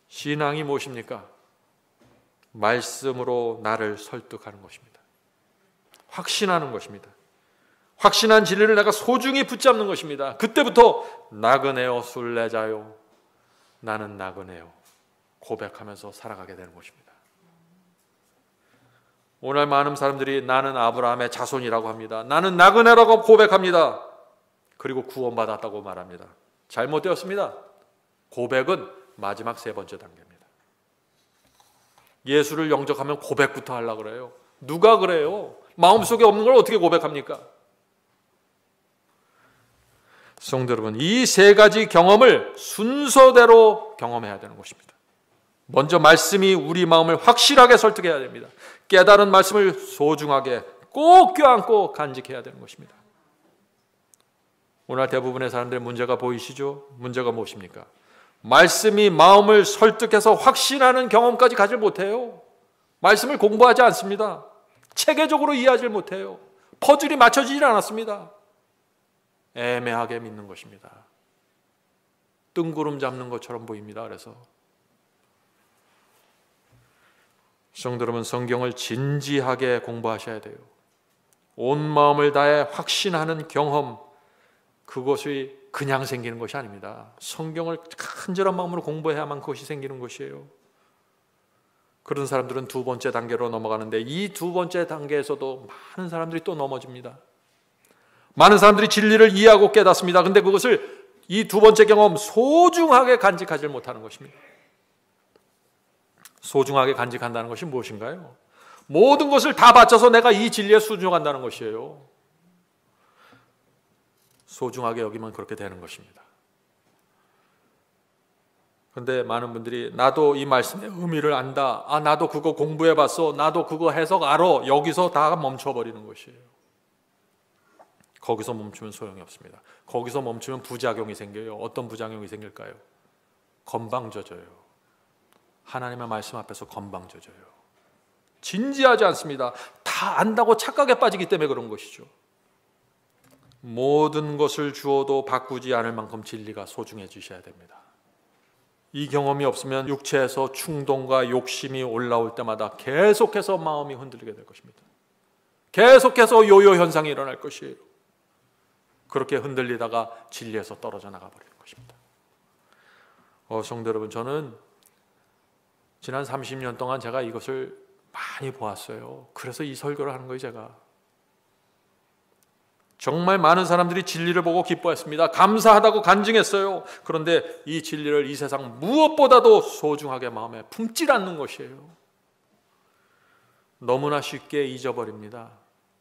신앙이 무엇입니까? 말씀으로 나를 설득하는 것입니다. 확신하는 것입니다. 확신한 진리를 내가 소중히 붙잡는 것입니다. 그때부터 나그네요 순례자요, 나는 나그네요 고백하면서 살아가게 되는 것입니다. 오늘 많은 사람들이 나는 아브라함의 자손이라고 합니다. 나는 나그네라고 고백합니다. 그리고 구원받았다고 말합니다. 잘못되었습니다. 고백은 마지막 세 번째 단계입니다. 예수를 영접하면 고백부터 하려고 그래요. 누가 그래요? 마음속에 없는 걸 어떻게 고백합니까? 성도 여러분, 이 세 가지 경험을 순서대로 경험해야 되는 것입니다. 먼저 말씀이 우리 마음을 확실하게 설득해야 됩니다. 깨달은 말씀을 소중하게 꼭 껴안고 간직해야 되는 것입니다. 오늘 대부분의 사람들의 문제가 보이시죠? 문제가 무엇입니까? 말씀이 마음을 설득해서 확신하는 경험까지 가지 못해요. 말씀을 공부하지 않습니다. 체계적으로 이해하지 못해요. 퍼즐이 맞춰지질 않았습니다. 애매하게 믿는 것입니다. 뜬구름 잡는 것처럼 보입니다. 그래서 성도 여러분, 성경을 진지하게 공부하셔야 돼요. 온 마음을 다해 확신하는 경험, 그것이 그냥 생기는 것이 아닙니다. 성경을 간절한 마음으로 공부해야만 그것이 생기는 것이에요. 그런 사람들은 두 번째 단계로 넘어가는데, 이 두 번째 단계에서도 많은 사람들이 또 넘어집니다. 많은 사람들이 진리를 이해하고 깨닫습니다. 근데 그것을 이 두 번째 경험 소중하게 간직하지 못하는 것입니다. 소중하게 간직한다는 것이 무엇인가요? 모든 것을 다 바쳐서 내가 이 진리에 순종한다는 것이에요. 소중하게 여기면 그렇게 되는 것입니다. 그런데 많은 분들이 나도 이 말씀의 의미를 안다. 나도 그거 공부해봤어. 나도 그거 해석 알아. 여기서 다 멈춰버리는 것이에요. 거기서 멈추면 소용이 없습니다. 거기서 멈추면 부작용이 생겨요. 어떤 부작용이 생길까요? 건방져져요. 하나님의 말씀 앞에서 건방져져요. 진지하지 않습니다. 다 안다고 착각에 빠지기 때문에 그런 것이죠. 모든 것을 주어도 바꾸지 않을 만큼 진리가 소중해지셔야 됩니다. 이 경험이 없으면 육체에서 충동과 욕심이 올라올 때마다 계속해서 마음이 흔들리게 될 것입니다. 계속해서 요요 현상이 일어날 것이에요. 그렇게 흔들리다가 진리에서 떨어져 나가버리는 것입니다. 성도 여러분, 저는 지난 30년 동안 제가 이것을 많이 보았어요. 그래서 이 설교를 하는 거예요. 제가 정말 많은 사람들이 진리를 보고 기뻐했습니다. 감사하다고 간증했어요. 그런데 이 진리를 이 세상 무엇보다도 소중하게 마음에 품질 않는 것이에요. 너무나 쉽게 잊어버립니다.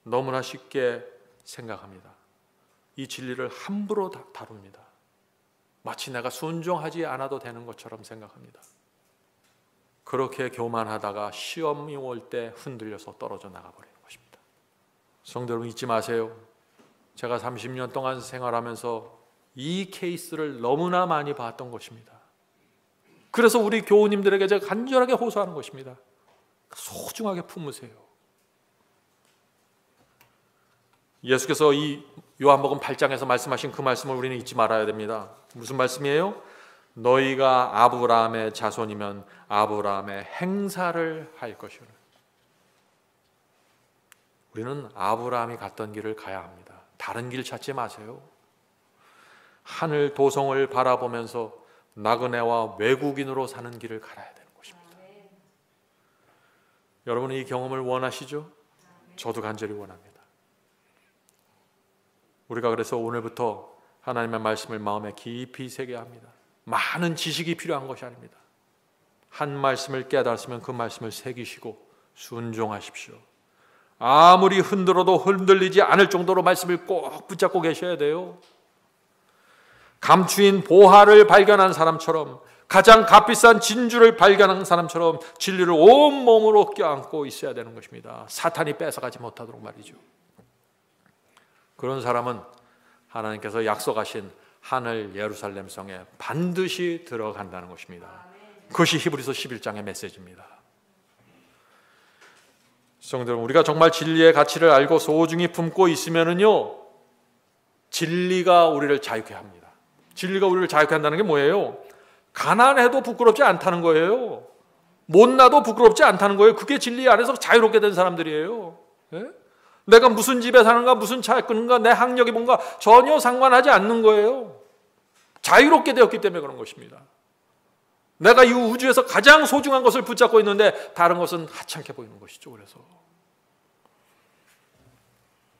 너무나 쉽게 생각합니다. 이 진리를 함부로 다룹니다. 마치 내가 순종하지 않아도 되는 것처럼 생각합니다. 그렇게 교만하다가 시험이 올 때 흔들려서 떨어져 나가버리는 것입니다. 성도 여러분, 잊지 마세요. 제가 30년 동안 생활하면서 이 케이스를 너무나 많이 봤던 것입니다. 그래서 우리 교우님들에게 제가 간절하게 호소하는 것입니다. 소중하게 품으세요. 예수께서 이 요한복음 8장에서 말씀하신 그 말씀을 우리는 잊지 말아야 됩니다. 무슨 말씀이에요? 너희가 아브라함의 자손이면 아브라함의 행사를 할 것이라. 우리는 아브라함이 갔던 길을 가야 합니다. 다른 길 찾지 마세요. 하늘 도성을 바라보면서 나그네와 외국인으로 사는 길을 갈아야 되는 것입니다. 여러분은 이 경험을 원하시죠? 저도 간절히 원합니다. 우리가 그래서 오늘부터 하나님의 말씀을 마음에 깊이 새겨야 합니다. 많은 지식이 필요한 것이 아닙니다. 한 말씀을 깨달으시면 그 말씀을 새기시고 순종하십시오. 아무리 흔들어도 흔들리지 않을 정도로 말씀을 꼭 붙잡고 계셔야 돼요. 감추인 보화를 발견한 사람처럼, 가장 값비싼 진주를 발견한 사람처럼 진리를 온몸으로 껴안고 있어야 되는 것입니다. 사탄이 뺏어가지 못하도록 말이죠. 그런 사람은 하나님께서 약속하신 하늘 예루살렘 성에 반드시 들어간다는 것입니다. 그것이 히브리서 11장의 메시지입니다. 성도 여러분, 우리가 정말 진리의 가치를 알고 소중히 품고 있으면은요, 진리가 우리를 자유케 합니다. 진리가 우리를 자유케 한다는 게 뭐예요? 가난해도 부끄럽지 않다는 거예요. 못나도 부끄럽지 않다는 거예요. 그게 진리 안에서 자유롭게 된 사람들이에요. 예? 내가 무슨 집에 사는가, 무슨 차에 끄는가, 내 학력이 뭔가 전혀 상관하지 않는 거예요. 자유롭게 되었기 때문에 그런 것입니다. 내가 이 우주에서 가장 소중한 것을 붙잡고 있는데 다른 것은 하찮게 보이는 것이죠. 그래서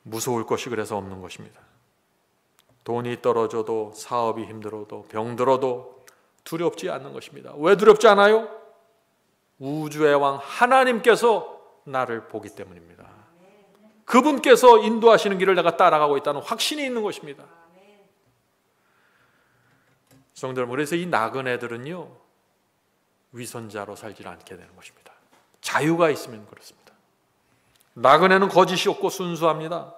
무서울 것이 그래서 없는 것입니다. 돈이 떨어져도, 사업이 힘들어도, 병들어도 두렵지 않는 것입니다. 왜 두렵지 않아요? 우주의 왕 하나님께서 나를 보기 때문입니다. 그분께서 인도하시는 길을 내가 따라가고 있다는 확신이 있는 것입니다. 성도 여러분, 그래서 이 나그네들은요 위선자로 살지 않게 되는 것입니다. 자유가 있으면 그렇습니다. 나그네는 거짓이 없고 순수합니다.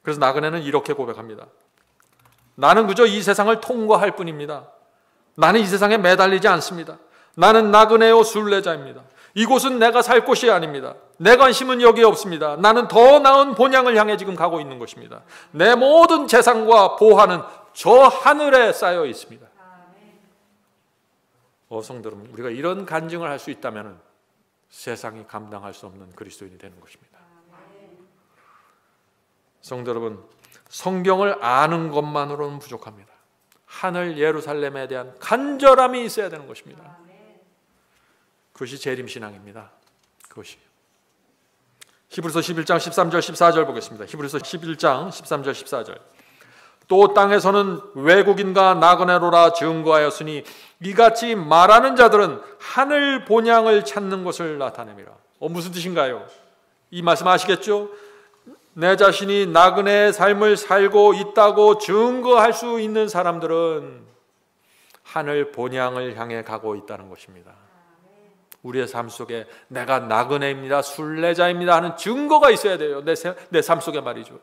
그래서 나그네는 이렇게 고백합니다. 나는 그저 이 세상을 통과할 뿐입니다. 나는 이 세상에 매달리지 않습니다. 나는 나그네요 순례자입니다. 이곳은 내가 살 곳이 아닙니다. 내 관심은 여기에 없습니다. 나는 더 나은 본향을 향해 지금 가고 있는 것입니다. 내 모든 재산과 보화는 저 하늘에 쌓여 있습니다. 성도 여러분, 우리가 이런 간증을 할 수 있다면 세상이 감당할 수 없는 그리스도인이 되는 것입니다. 성도 여러분, 성경을 아는 것만으로는 부족합니다. 하늘 예루살렘에 대한 간절함이 있어야 되는 것입니다. 그것이 재림신앙입니다. 그것이. 히브리서 11장 13절 14절 보겠습니다. 히브리서 11장 13절 14절. 또 땅에서는 외국인과 나그네로라 증거하였으니 이같이 말하는 자들은 하늘 본향을 찾는 것을 나타냅니다. 무슨 뜻인가요? 이 말씀 아시겠죠? 내 자신이 나그네의 삶을 살고 있다고 증거할 수 있는 사람들은 하늘 본향을 향해 가고 있다는 것입니다. 우리의 삶 속에 내가 나그네입니다, 순례자입니다 하는 증거가 있어야 돼요. 내 삶 속에 말이죠.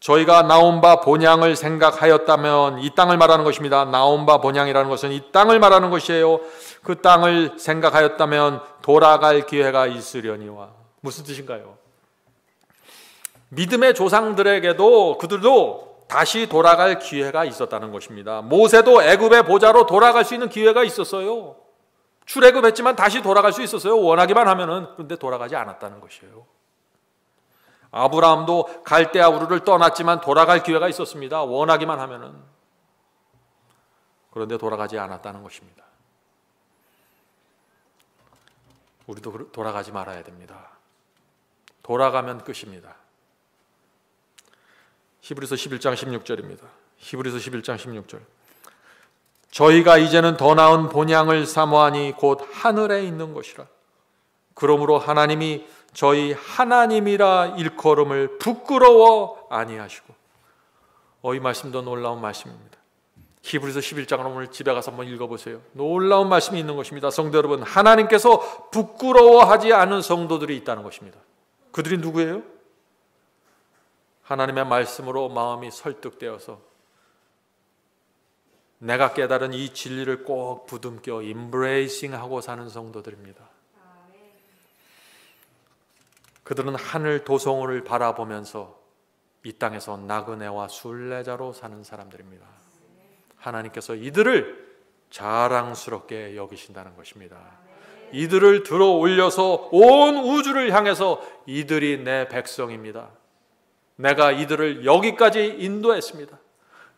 저희가 나온 바 본향을 생각하였다면, 이 땅을 말하는 것입니다. 나온 바 본향이라는 것은 이 땅을 말하는 것이에요. 그 땅을 생각하였다면 돌아갈 기회가 있으려니와. 무슨 뜻인가요? 믿음의 조상들에게도 그들도 다시 돌아갈 기회가 있었다는 것입니다. 모세도 애굽의 보좌로 돌아갈 수 있는 기회가 있었어요. 출애굽했지만 다시 돌아갈 수 있었어요. 원하기만 하면은. 그런데 돌아가지 않았다는 것이에요. 아브라함도 갈대아 우르를 떠났지만 돌아갈 기회가 있었습니다. 원하기만 하면은. 그런데 돌아가지 않았다는 것입니다. 우리도 돌아가지 말아야 됩니다. 돌아가면 끝입니다. 히브리서 11장 16절입니다. 히브리서 11장 16절. 저희가 이제는 더 나은 본향을 사모하니 곧 하늘에 있는 것이라. 그러므로 하나님이 저희 하나님이라 일컬음을 부끄러워 아니하시고. 이 말씀도 놀라운 말씀입니다. 히브리서 11장을 오늘 집에 가서 한번 읽어보세요. 놀라운 말씀이 있는 것입니다. 성도 여러분, 하나님께서 부끄러워하지 않은 성도들이 있다는 것입니다. 그들이 누구예요? 하나님의 말씀으로 마음이 설득되어서 내가 깨달은 이 진리를 꼭 부둥켜 임브레이싱하고 사는 성도들입니다. 그들은 하늘 도성을 바라보면서 이 땅에서 나그네와 순례자로 사는 사람들입니다. 하나님께서 이들을 자랑스럽게 여기신다는 것입니다. 이들을 들어 올려서 온 우주를 향해서 이들이 내 백성입니다. 내가 이들을 여기까지 인도했습니다.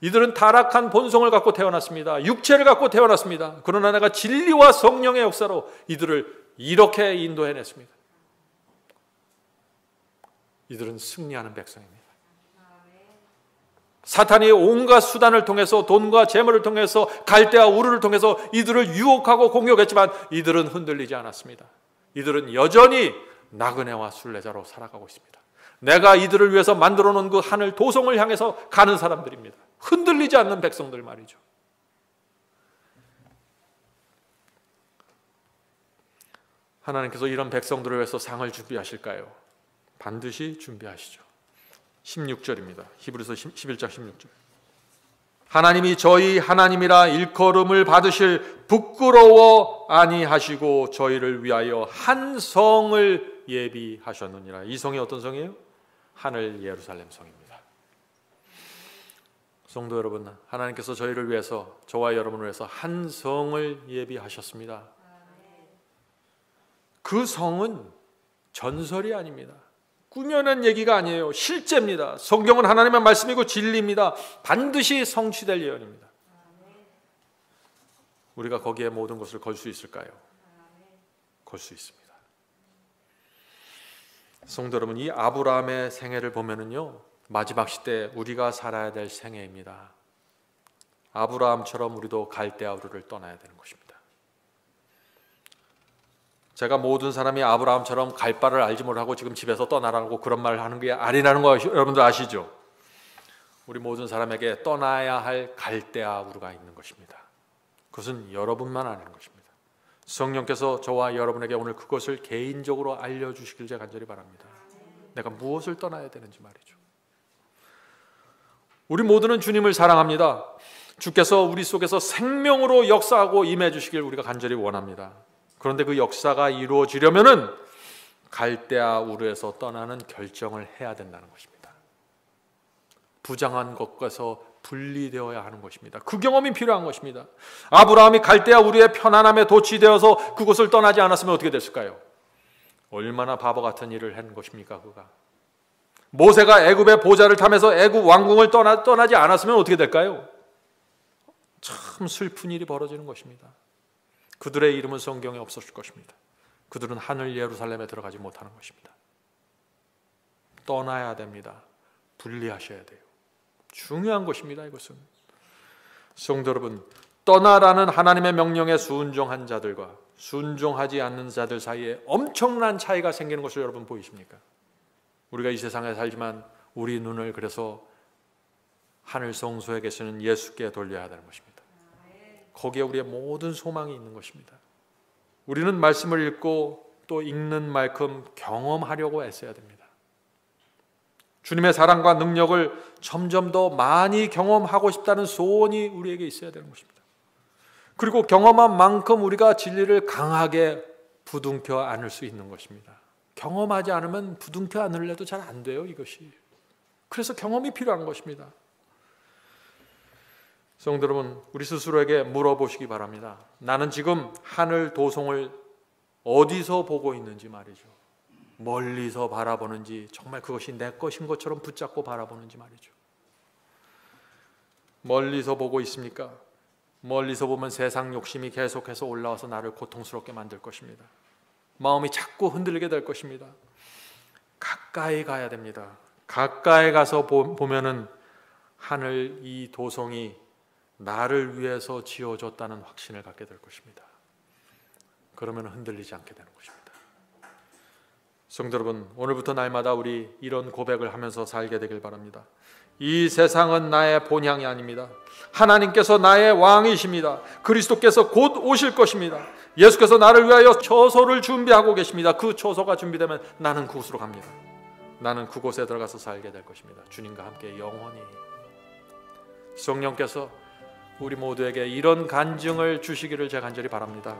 이들은 타락한 본성을 갖고 태어났습니다. 육체를 갖고 태어났습니다. 그러나 내가 진리와 성령의 역사로 이들을 이렇게 인도해냈습니다. 이들은 승리하는 백성입니다. 사탄이 온갖 수단을 통해서, 돈과 재물을 통해서, 갈대아 우르를 통해서 이들을 유혹하고 공격했지만 이들은 흔들리지 않았습니다. 이들은 여전히 나그네와 순례자로 살아가고 있습니다. 내가 이들을 위해서 만들어 놓은 그 하늘 도성을 향해서 가는 사람들입니다. 흔들리지 않는 백성들 말이죠. 하나님께서 이런 백성들을 위해서 상을 준비하실까요? 반드시 준비하시죠. 16절입니다. 히브리서 11장 16절. 하나님이 저희 하나님이라 일컬음을 받으실 부끄러워 아니하시고 저희를 위하여 한 성을 예비하셨느니라. 이 성이 어떤 성이에요? 하늘 예루살렘 성입니다. 성도 여러분, 하나님께서 저희를 위해서, 저와 여러분을 위해서 한 성을 예비하셨습니다. 그 성은 전설이 아닙니다. 꾸며낸 얘기가 아니에요. 실제입니다. 성경은 하나님의 말씀이고 진리입니다. 반드시 성취될 예언입니다. 우리가 거기에 모든 것을 걸 수 있을까요? 걸 수 있습니다. 성도 여러분, 이 아브라함의 생애를 보면은요, 마지막 시대 우리가 살아야 될 생애입니다. 아브라함처럼 우리도 갈대아 우르를 떠나야 되는 것입니다. 제가 모든 사람이 아브라함처럼 갈 바를 알지 못하고 지금 집에서 떠나라고 그런 말을 하는 게 아니라는 거 여러분들 아시죠? 우리 모든 사람에게 떠나야 할 갈대아 우르가 있는 것입니다. 그것은 여러분만 아는 것입니다. 성령께서 저와 여러분에게 오늘 그것을 개인적으로 알려주시길 제가 간절히 바랍니다. 내가 무엇을 떠나야 되는지 말이죠. 우리 모두는 주님을 사랑합니다. 주께서 우리 속에서 생명으로 역사하고 임해 주시길 우리가 간절히 원합니다. 그런데 그 역사가 이루어지려면은 갈대아 우르에서 떠나는 결정을 해야 된다는 것입니다. 부장한 것과서 분리되어야 하는 것입니다. 그 경험이 필요한 것입니다. 아브라함이 갈대아 우르의 편안함에 도취되어서 그곳을 떠나지 않았으면 어떻게 됐을까요? 얼마나 바보 같은 일을 한 것입니까? 그가 모세가 애굽의 보좌를 타면서 애굽 왕궁을 떠나지 않았으면 어떻게 될까요? 참 슬픈 일이 벌어지는 것입니다. 그들의 이름은 성경에 없었을 것입니다. 그들은 하늘 예루살렘에 들어가지 못하는 것입니다. 떠나야 됩니다. 분리하셔야 돼요. 중요한 것입니다. 이것은 성도 여러분, 떠나라는 하나님의 명령에 순종한 자들과 순종하지 않는 자들 사이에 엄청난 차이가 생기는 것을 여러분 보이십니까? 우리가 이 세상에 살지만 우리 눈을 그래서 하늘 성소에 계시는 예수께 돌려야 하는 것입니다. 거기에 우리의 모든 소망이 있는 것입니다. 우리는 말씀을 읽고 또 읽는 만큼 경험하려고 애써야 됩니다. 주님의 사랑과 능력을 점점 더 많이 경험하고 싶다는 소원이 우리에게 있어야 되는 것입니다. 그리고 경험한 만큼 우리가 진리를 강하게 부둥켜 안을 수 있는 것입니다. 경험하지 않으면 부둥켜 안으려도 잘 안 돼요, 이것이. 그래서 경험이 필요한 것입니다. 성도 여러분, 우리 스스로에게 물어보시기 바랍니다. 나는 지금 하늘 도성을 어디서 보고 있는지 말이죠. 멀리서 바라보는지, 정말 그것이 내 것인 것처럼 붙잡고 바라보는지 말이죠. 멀리서 보고 있습니까? 멀리서 보면 세상 욕심이 계속해서 올라와서 나를 고통스럽게 만들 것입니다. 마음이 자꾸 흔들리게 될 것입니다. 가까이 가야 됩니다. 가까이 가서 보면은 하늘 이 도성이 나를 위해서 지어졌다는 확신을 갖게 될 것입니다. 그러면 흔들리지 않게 되는 것입니다. 성도 여러분, 오늘부터 날마다 우리 이런 고백을 하면서 살게 되길 바랍니다. 이 세상은 나의 본향이 아닙니다. 하나님께서 나의 왕이십니다. 그리스도께서 곧 오실 것입니다. 예수께서 나를 위하여 처소를 준비하고 계십니다. 그 처소가 준비되면 나는 그곳으로 갑니다. 나는 그곳에 들어가서 살게 될 것입니다. 주님과 함께 영원히. 성령께서 우리 모두에게 이런 간증을 주시기를 제가 간절히 바랍니다.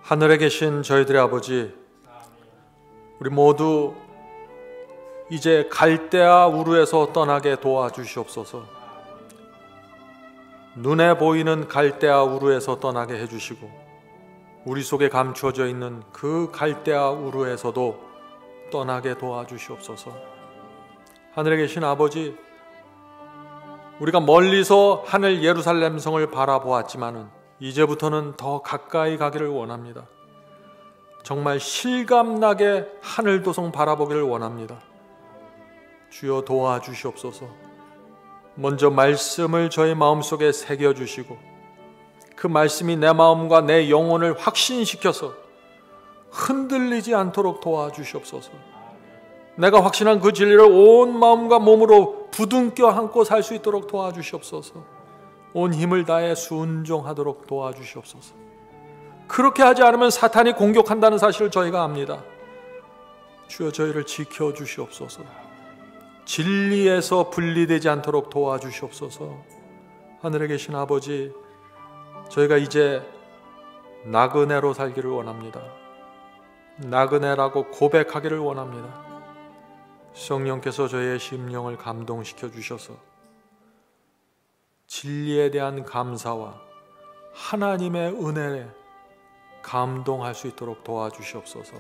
하늘에 계신 저희들의 아버지, 우리 모두 이제 갈대아 우르에서 떠나게 도와주시옵소서. 눈에 보이는 갈대아 우르에서 떠나게 해주시고, 우리 속에 감추어져 있는 그 갈대아 우르에서도 떠나게 도와주시옵소서. 하늘에 계신 아버지, 우리가 멀리서 하늘 예루살렘 성을 바라보았지만은 이제부터는 더 가까이 가기를 원합니다. 정말 실감나게 하늘 도성 바라보기를 원합니다. 주여 도와주시옵소서. 먼저 말씀을 저의 마음속에 새겨주시고 그 말씀이 내 마음과 내 영혼을 확신시켜서 흔들리지 않도록 도와주시옵소서. 내가 확신한 그 진리를 온 마음과 몸으로 부둥켜 안고 살 수 있도록 도와주시옵소서. 온 힘을 다해 순종하도록 도와주시옵소서. 그렇게 하지 않으면 사탄이 공격한다는 사실을 저희가 압니다. 주여 저희를 지켜주시옵소서. 진리에서 분리되지 않도록 도와주시옵소서. 하늘에 계신 아버지, 저희가 이제 나그네로 살기를 원합니다. 나그네라고 고백하기를 원합니다. 성령께서 저희의 심령을 감동시켜 주셔서 진리에 대한 감사와 하나님의 은혜에 감동할 수 있도록 도와주시옵소서.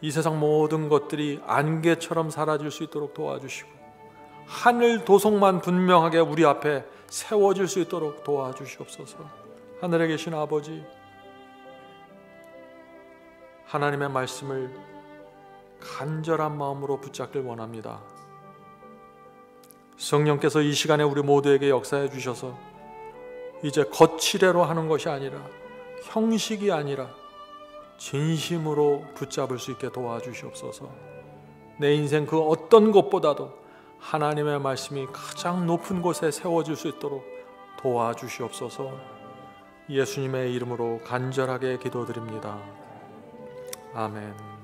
이 세상 모든 것들이 안개처럼 사라질 수 있도록 도와주시고 하늘 도성만 분명하게 우리 앞에 세워질 수 있도록 도와주시옵소서. 하늘에 계신 아버지, 하나님의 말씀을 간절한 마음으로 붙잡길 원합니다. 성령께서 이 시간에 우리 모두에게 역사해 주셔서 이제 거칠애로 하는 것이 아니라, 형식이 아니라 진심으로 붙잡을 수 있게 도와주시옵소서. 내 인생 그 어떤 것보다도 하나님의 말씀이 가장 높은 곳에 세워질 수 있도록 도와주시옵소서. 예수님의 이름으로 간절하게 기도드립니다. 아멘.